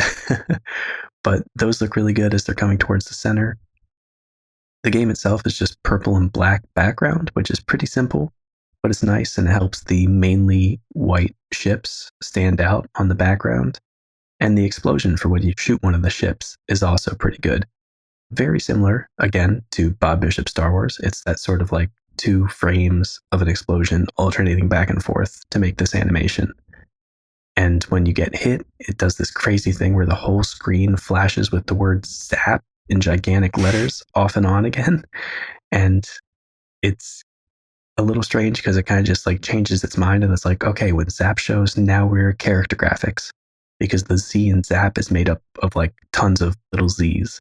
But those look really good as they're coming towards the center. The game itself is just purple and black background, which is pretty simple, but it's nice and helps the mainly white ships stand out on the background. And the explosion for when you shoot one of the ships is also pretty good. Very similar, again, to Bob Bishop Star Wars. It's that sort of like 2 frames of an explosion alternating back and forth to make this animation. And when you get hit, it does this crazy thing where the whole screen flashes with the word Zap in gigantic letters off and on again. And it's a little strange because it kind of just like changes its mind and it's like, okay, when Zap shows, now we're character graphics. Because the Z in Zap is made up of like tons of little Z's.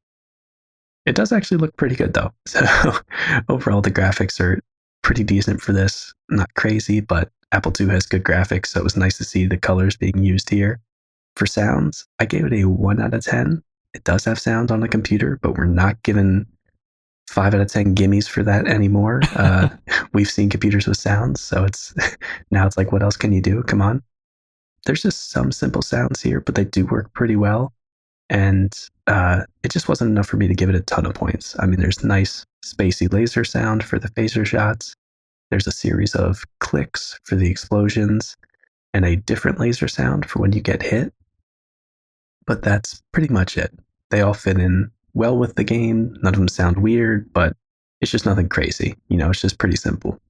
It does actually look pretty good though. So overall, the graphics are pretty decent for this. Not crazy, but Apple II has good graphics, so it was nice to see the colors being used here. For sounds, I gave it a 1 out of 10. It does have sound on the computer, but we're not given 5 out of 10 gimmies for that anymore. We've seen computers with sounds, so it's now it's like, what else can you do? Come on. There's just some simple sounds here, but they do work pretty well. And it just wasn't enough for me to give it a ton of points. I mean, there's nice spacey laser sound for the phaser shots. There's a series of clicks for the explosions and a different laser sound for when you get hit. But that's pretty much it. They all fit in well with the game. None of them sound weird, but it's just nothing crazy. You know, it's just pretty simple.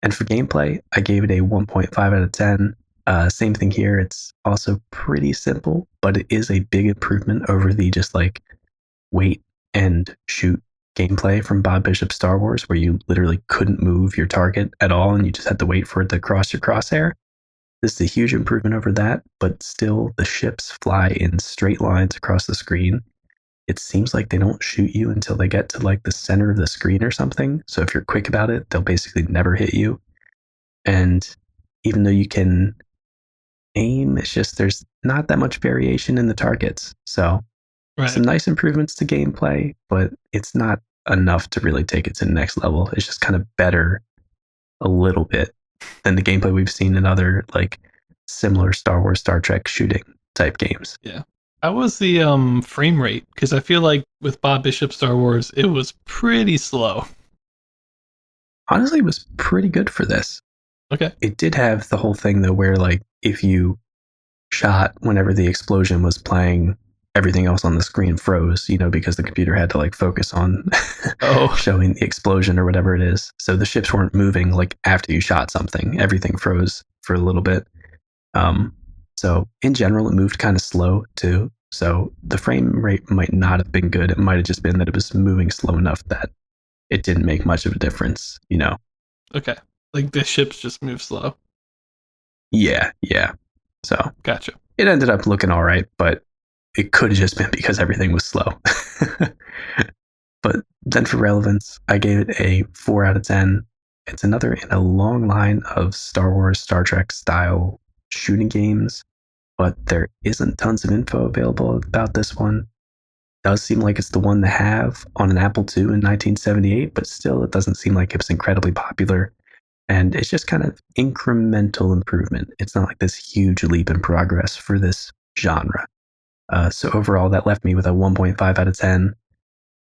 And for gameplay, I gave it a 1.5 out of 10. Same thing here. It's also pretty simple, but it is a big improvement over the just like wait and shoot gameplay from Bob Bishop Star Wars, where you literally couldn't move your target at all and you just had to wait for it to cross your crosshair. This is a huge improvement over that, but still the ships fly in straight lines across the screen. It seems like they don't shoot you until they get to like the center of the screen or something. So if you're quick about it, they'll basically never hit you. And even though you can aim, it's just there's not that much variation in the targets. So some nice improvements to gameplay, but it's not enough to really take it to the next level. It's just kind of better a little bit than the gameplay we've seen in other like similar Star Wars, Star Trek shooting type games. Yeah. How was the frame rate? Because I feel like with Bob Bishop Star Wars, it was pretty slow. Honestly, it was pretty good for this. Okay. It did have the whole thing though where like if you shot whenever the explosion was playing, everything else on the screen froze, you know, because the computer had to like focus on showing the explosion or whatever it is. So the ships weren't moving like after you shot something. Everything froze for a little bit. So in general, it moved kind of slow too. So the frame rate might not have been good. It might have just been that it was moving slow enough that it didn't make much of a difference, you know. Okay. Like the ships just move slow. Yeah. So Gotcha. it ended up looking all right, but it could have just been because everything was slow. But then for relevance, I gave it a 4 out of 10. It's another in a long line of Star Wars, Star Trek style shooting games, but there isn't tons of info available about this one. It does seem like it's the one to have on an Apple II in 1978, but still it doesn't seem like it was incredibly popular. And it's just kind of incremental improvement. It's not like this huge leap in progress for this genre. So overall, that left me with a 1.5 out of 10.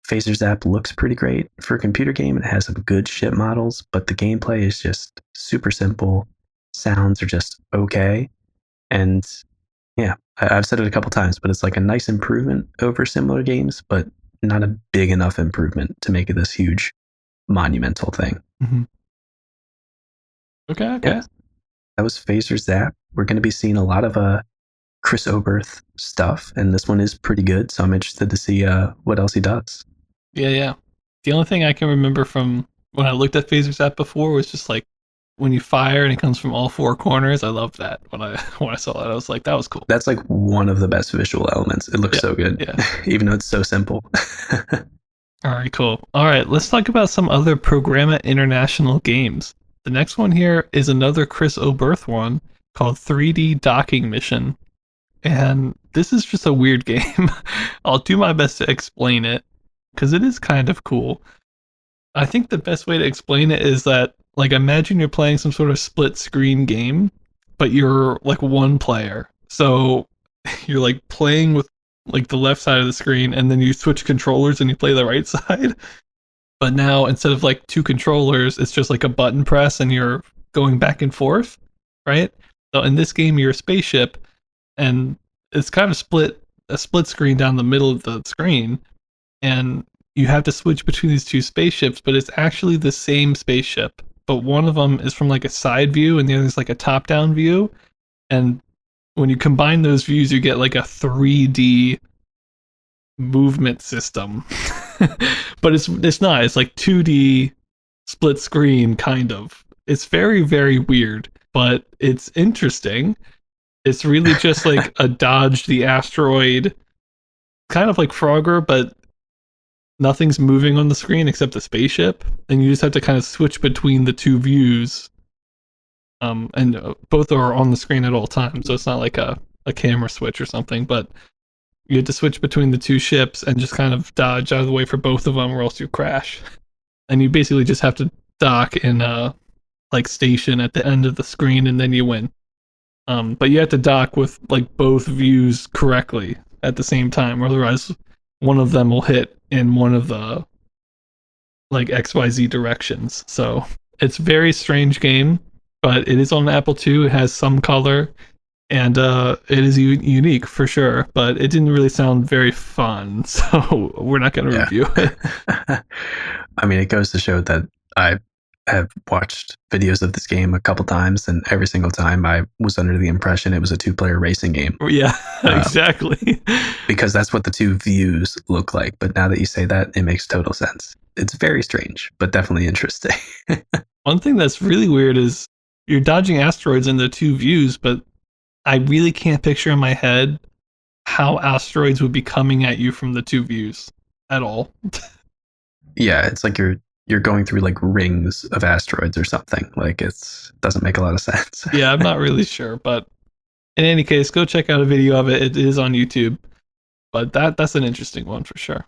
Phasor Zap looks pretty great for a computer game. It has some good ship models, but the gameplay is just super simple. Sounds are just okay. And yeah, I've said it a couple times, but it's like a nice improvement over similar games, but not a big enough improvement to make it this huge monumental thing. Mm-hmm. Okay. Yeah, that was Phasor Zap. We're going to be seeing a lot of Chris Oberth stuff, and this one is pretty good, so I'm interested to see what else he does. Yeah. The only thing I can remember from when I looked at Phasor Zap before was just like when you fire and it comes from all four corners. I loved that when I saw that. I was like, that was cool. That's like one of the best visual elements. It looks so good, even though it's so simple. All right, cool. All right, let's talk about some other Programma International games. The next one here is another Chris Oberth one called 3D Docking Mission. And this is just a weird game. I'll do my best to explain it because it is kind of cool. I think the best way to explain it is that, like, imagine you're playing some sort of split screen game, but you're like one player. So you're like playing with like the left side of the screen, and then you switch controllers and you play the right side. But now instead of like two controllers, it's just like a button press and you're going back and forth, right? So in this game, you're a spaceship, and it's kind of a split screen down the middle of the screen, and you have to switch between these two spaceships, but it's actually the same spaceship, but one of them is from like a side view and the other is like a top down view. And when you combine those views, you get like a 3D movement system. But it's not, it's like 2D split screen kind of. It's very, very weird, but it's interesting. It's really just like a dodge the asteroid, kind of like Frogger, but nothing's moving on the screen except the spaceship, and you just have to kind of switch between the two views. And both are on the screen at all times, so it's not like a camera switch or something, but you have to switch between the two ships and just kind of dodge out of the way for both of them, or else you crash. And you basically just have to dock in a like station at the end of the screen, and then you win. But you have to dock with like both views correctly at the same time, otherwise one of them will hit in one of the like XYZ directions. So it's a very strange game, but it is on Apple II. It has some color, and it is unique for sure, but it didn't really sound very fun, so we're not going to review it. I mean, it goes to show that I have watched videos of this game a couple times, and every single time I was under the impression it was a two-player racing game. Yeah, exactly. Because that's what the two views look like. But now that you say that, it makes total sense. It's very strange, but definitely interesting. One thing that's really weird is you're dodging asteroids in the two views, but I really can't picture in my head how asteroids would be coming at you from the two views at all. Yeah, it's like you're going through like rings of asteroids or something. Like it doesn't make a lot of sense. Yeah, I'm not really sure, but in any case, go check out a video of it. It is on YouTube, but that's an interesting one for sure.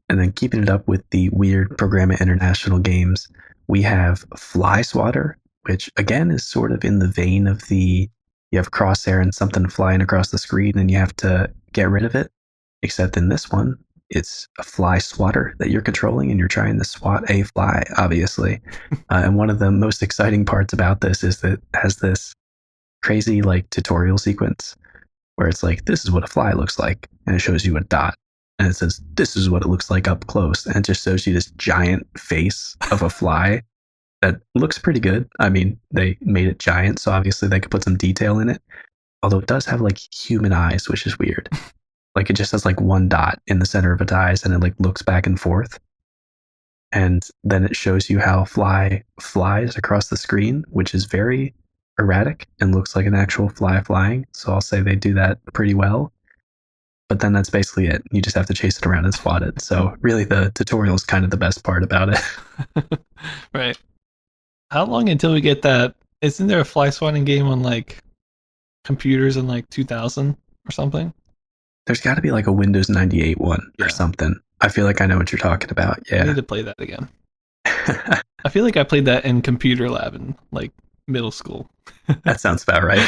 And then keeping it up with the weird Programma International games, we have Fly Swatter, which again is sort of in the vein of you have crosshair and something flying across the screen and you have to get rid of it. Except in this one, it's a fly swatter that you're controlling and you're trying to swat a fly, obviously. And one of the most exciting parts about this is that it has this crazy like tutorial sequence where it's like, this is what a fly looks like. And it shows you a dot. And it says, this is what it looks like up close. And it just shows you this giant face of a fly that looks pretty good. I mean, they made it giant, so obviously they could put some detail in it. Although it does have like human eyes, which is weird. Like it just has like one dot in the center of its eyes and it like looks back and forth. and then it shows you how fly flies across the screen, which is very erratic and looks like an actual fly flying. So I'll say they do that pretty well. But then that's basically it. You just have to chase it around and swat it. So really the tutorial is kind of the best part about it. Right. How long until we get that? Isn't there a fly swatting game on like computers in like 2000 or something? There's got to be like a Windows 98 one or something. I feel like I know what you're talking about. Yeah. I need to play that again. I feel like I played that in computer lab in like middle school. That sounds about right.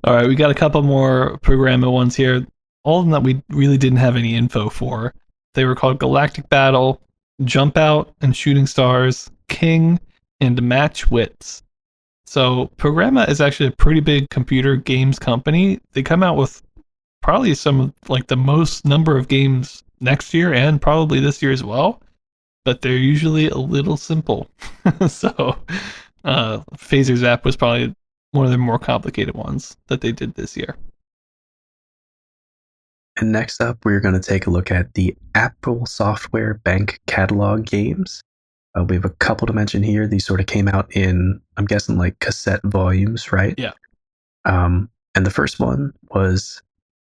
All right, we got a couple more Programma ones here. All of them that we really didn't have any info for. They were called Galactic Battle, Jump Out and Shooting Stars, King, and Match Wits. So Programma is actually a pretty big computer games company. They come out with probably some of like the most number of games next year and probably this year as well, but they're usually a little simple. So Phasor Zap was probably one of the more complicated ones that they did this year. And next up, we're going to take a look at the Apple Software Bank catalog games. We have a couple to mention here. These sort of came out in, I'm guessing, like cassette volumes, right? Yeah. And the first one was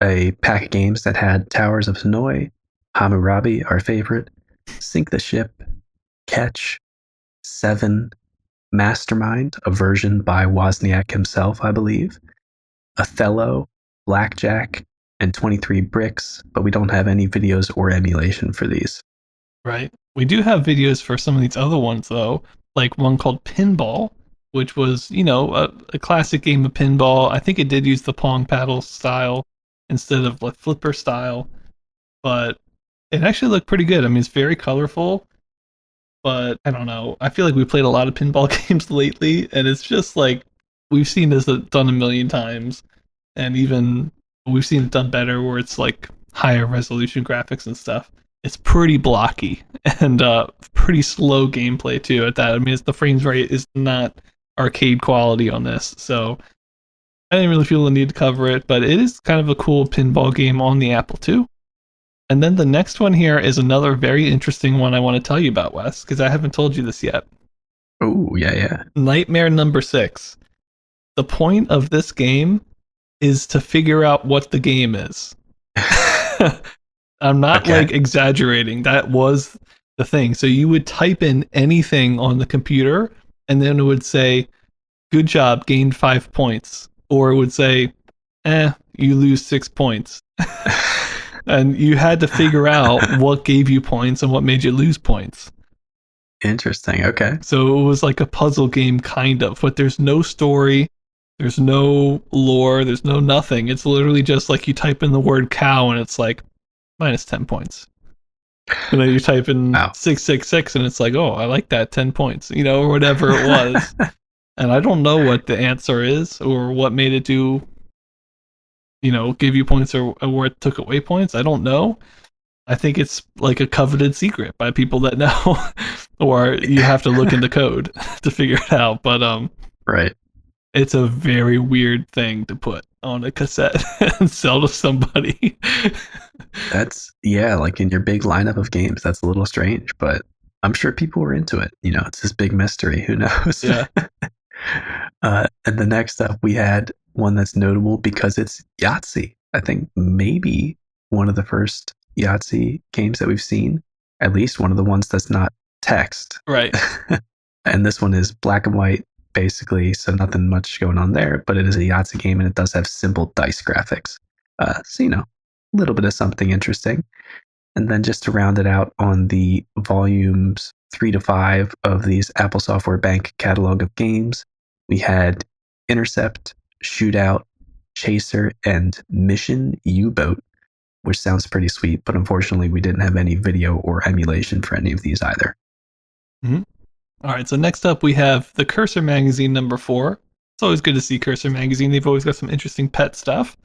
a pack of games that had Towers of Hanoi, Hammurabi, our favorite, Sink the Ship, Catch, Seven, Mastermind, a version by Wozniak himself, I believe, Othello, Blackjack, and 23 Bricks, but we don't have any videos or emulation for these. Right. We do have videos for some of these other ones, though, like one called Pinball, which was, you know, a classic game of pinball. I think it did use the Pong paddle style instead of like flipper style, but it actually looked pretty good. I mean, it's very colorful, but I don't know. I feel like we played a lot of pinball games lately, and it's just like we've seen this done a million times, and even we've seen it done better where it's like higher resolution graphics and stuff. It's pretty blocky and pretty slow gameplay too at that. I mean, the frames rate is not arcade quality on this, so I didn't really feel the need to cover it, but it is kind of a cool pinball game on the Apple II. And then the next one here is another very interesting one I want to tell you about, Wes, because I haven't told you this yet. Oh, yeah. Nightmare Number 6. The point of this game is to figure out what the game is. I'm not like exaggerating. That was the thing. So you would type in anything on the computer, and then it would say, "Good job, gained 5 points," or it would say, "You lose 6 points." And you had to figure out what gave you points and what made you lose points. Interesting. Okay. So it was like a puzzle game, kind of, but there's no story. There's no lore. There's no nothing. It's literally just like you type in the word cow and it's like minus 10 points. And then you type in 666 and it's like, oh, I like that, 10 points, you know, or whatever it was. And I don't know what the answer is or what made it do, you know, give you points or where it took away points. I don't know. I think it's like a coveted secret by people that know, or you have to look in the code to figure it out. But right. It's a very weird thing to put on a cassette and sell to somebody. That's, yeah, like in your big lineup of games, that's a little strange, but I'm sure people were into it. You know, it's this big mystery. Who knows? Yeah. And the next up, we had one that's notable because it's Yahtzee. I think maybe one of the first Yahtzee games that we've seen, at least one of the ones that's not text. Right. And this one is black and white, basically, so nothing much going on there, but it is a Yahtzee game and it does have simple dice graphics. So, you know, a little bit of something interesting. And then just to round it out on the volumes 3 to 5 of these Apple Software Bank catalog of games, we had Intercept, Shootout, Chaser, and Mission U-Boat, which sounds pretty sweet, but unfortunately we didn't have any video or emulation for any of these either. Mm-hmm. All right, so next up we have the Cursor Magazine number 4. It's always good to see Cursor Magazine. They've always got some interesting pet stuff.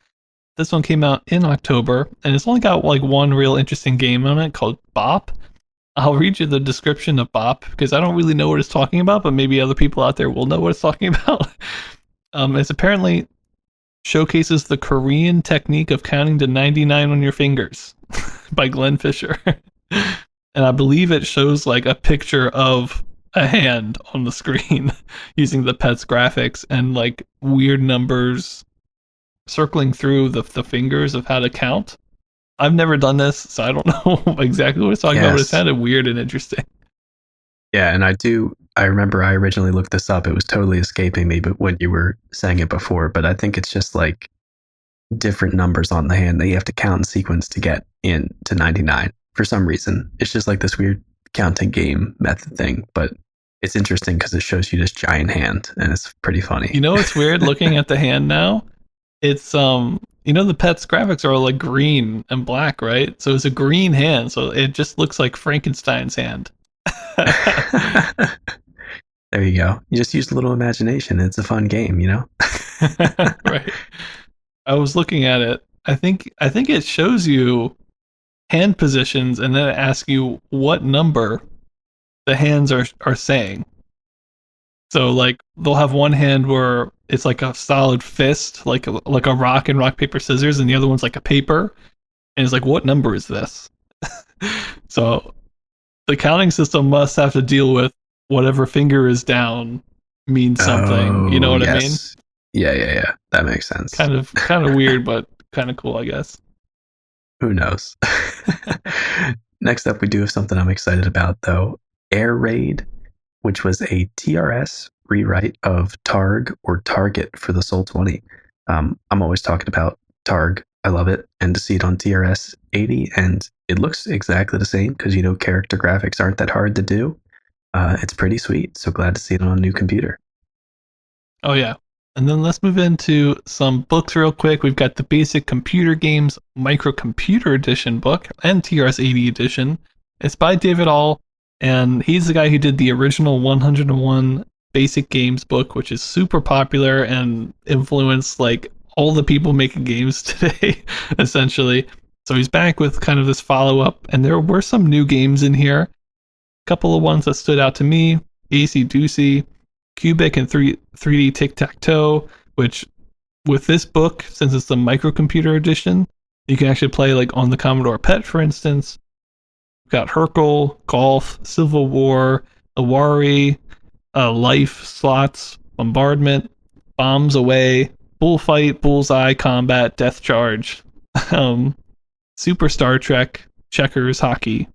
This one came out in October, and it's only got like one real interesting game on it called Bop. I'll read you the description of Bop because I don't really know what it's talking about, but maybe other people out there will know what it's talking about. It's apparently showcases the Korean technique of counting to 99 on your fingers by Glenn Fisher. and I believe it shows like a picture of a hand on the screen using the pet's graphics and like weird numbers circling through the fingers of how to count. I've never done this, so I don't know exactly what it's talking about, but it Yes. sounded weird and interesting. Yeah, and I remember I originally looked this up. It was totally escaping me, but when you were saying it before, but I think it's just like different numbers on the hand that you have to count in sequence to get in to 99 for some reason. It's just like this weird counting game method thing, but it's interesting because it shows you this giant hand and it's pretty funny. You know what's weird looking at the hand now? It's you know the pet's graphics are like green and black, right? So it's a green hand, so it just looks like Frankenstein's hand. There you go. You just use a little imagination. It's a fun game, you know? Right. I was looking at it. I think it shows you hand positions and then it asks you what number the hands are saying. So like they'll have one hand where it's like a solid fist, like a rock and rock paper scissors, and the other one's like a paper, and it's like what number is this? So the counting system must have to deal with whatever finger is down means something. You know what I mean? Yeah. That makes sense. Kind of weird, but kind of cool, I guess. Who knows? Next up, we do have something I'm excited about, though. Air Raid, which was a TRS rewrite of Targ or Target for the Sol 20. I'm always talking about Targ. I love it. And to see it on TRS 80, and it looks exactly the same because, you know, character graphics aren't that hard to do. It's pretty sweet. So glad to see it on a new computer. Oh, yeah. And then let's move into some books real quick. We've got the Basic Computer Games Microcomputer Edition book and TRS-80 edition. It's by David All, and he's the guy who did the original 101 Basic Games book, which is super popular and influenced like all the people making games today, essentially. So he's back with kind of this follow-up, and there were some new games in here. A couple of ones that stood out to me: AC Doocy, Cubic and 3D Tic-Tac-Toe, which with this book, since it's the microcomputer edition, you can actually play like on the Commodore PET, for instance. We've got Hercule, Golf, Civil War, Awari, Life, Slots, Bombardment, Bombs Away, Bullfight, Bullseye, Combat, Death Charge, Super Star Trek, Checkers, Hockey.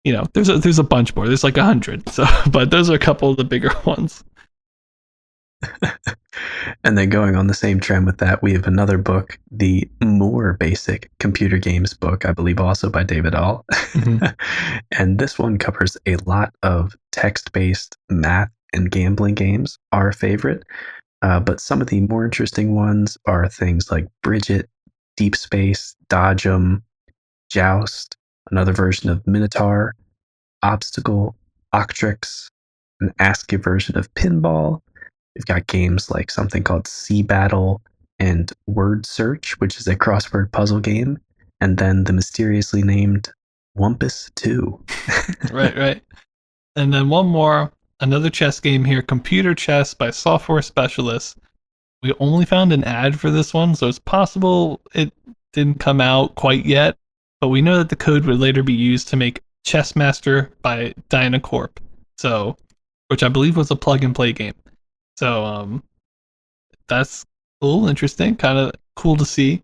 You know, there's a bunch more. There's like 100. So, but those are a couple of the bigger ones. And then going on the same trend with that, we have another book, the more basic computer games book, I believe also by David All. Mm-hmm. And this one covers a lot of text-based math and gambling games, our favorite. But some of the more interesting ones are things like Bridget, Deep Space, Dodge 'em, Joust, another version of Minotaur, Obstacle, Octrix, an ASCII version of Pinball. We've got games like something called Sea Battle and Word Search, which is a crossword puzzle game, and then the mysteriously named Wumpus 2. Right. And then one more, another chess game here, Computer Chess by Software Specialists. We only found an ad for this one, so it's possible it didn't come out quite yet, but we know that the code would later be used to make Chessmaster by Dynacorp, so, which I believe was a plug-and-play game. So that's a little interesting, kind of cool to see.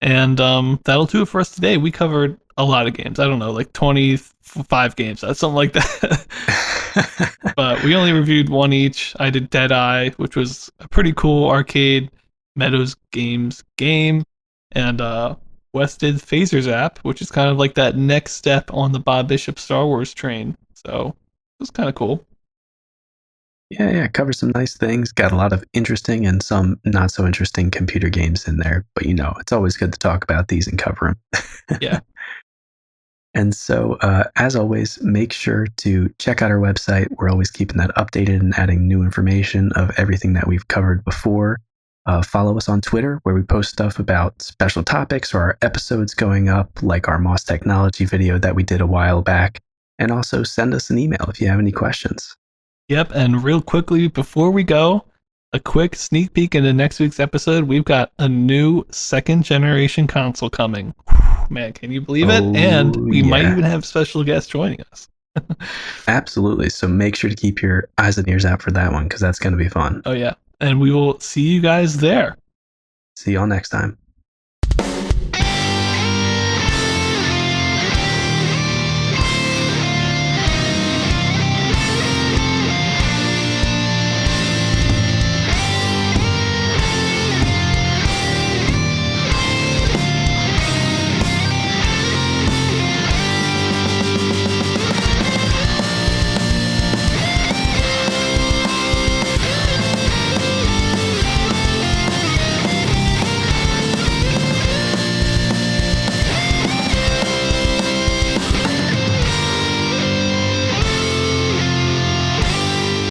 And that'll do it for us today. We covered a lot of games. I don't know, like 25 games, something like that. But we only reviewed one each. I did Deadeye, which was a pretty cool arcade Meadows games game. And Wes did Phasor Zap, which is kind of like that next step on the Bob Bishop Star Wars train. So it was kind of cool. Yeah, covers some nice things. Got a lot of interesting and some not so interesting computer games in there. But, you know, it's always good to talk about these and cover them. Yeah. And so, as always, make sure to check out our website. We're always keeping that updated and adding new information of everything that we've covered before. Follow us on Twitter, where we post stuff about special topics or our episodes going up, like our Moss Technology video that we did a while back. And also send us an email if you have any questions. Yep, and real quickly before we go, a quick sneak peek into next week's episode. We've got a new second generation console coming. Man, can you believe it? And we might yeah. even have special guests joining us. Absolutely. So make sure to keep your eyes and ears out for that one because that's going to be fun. Oh, yeah. And we will see you guys there. See y'all next time.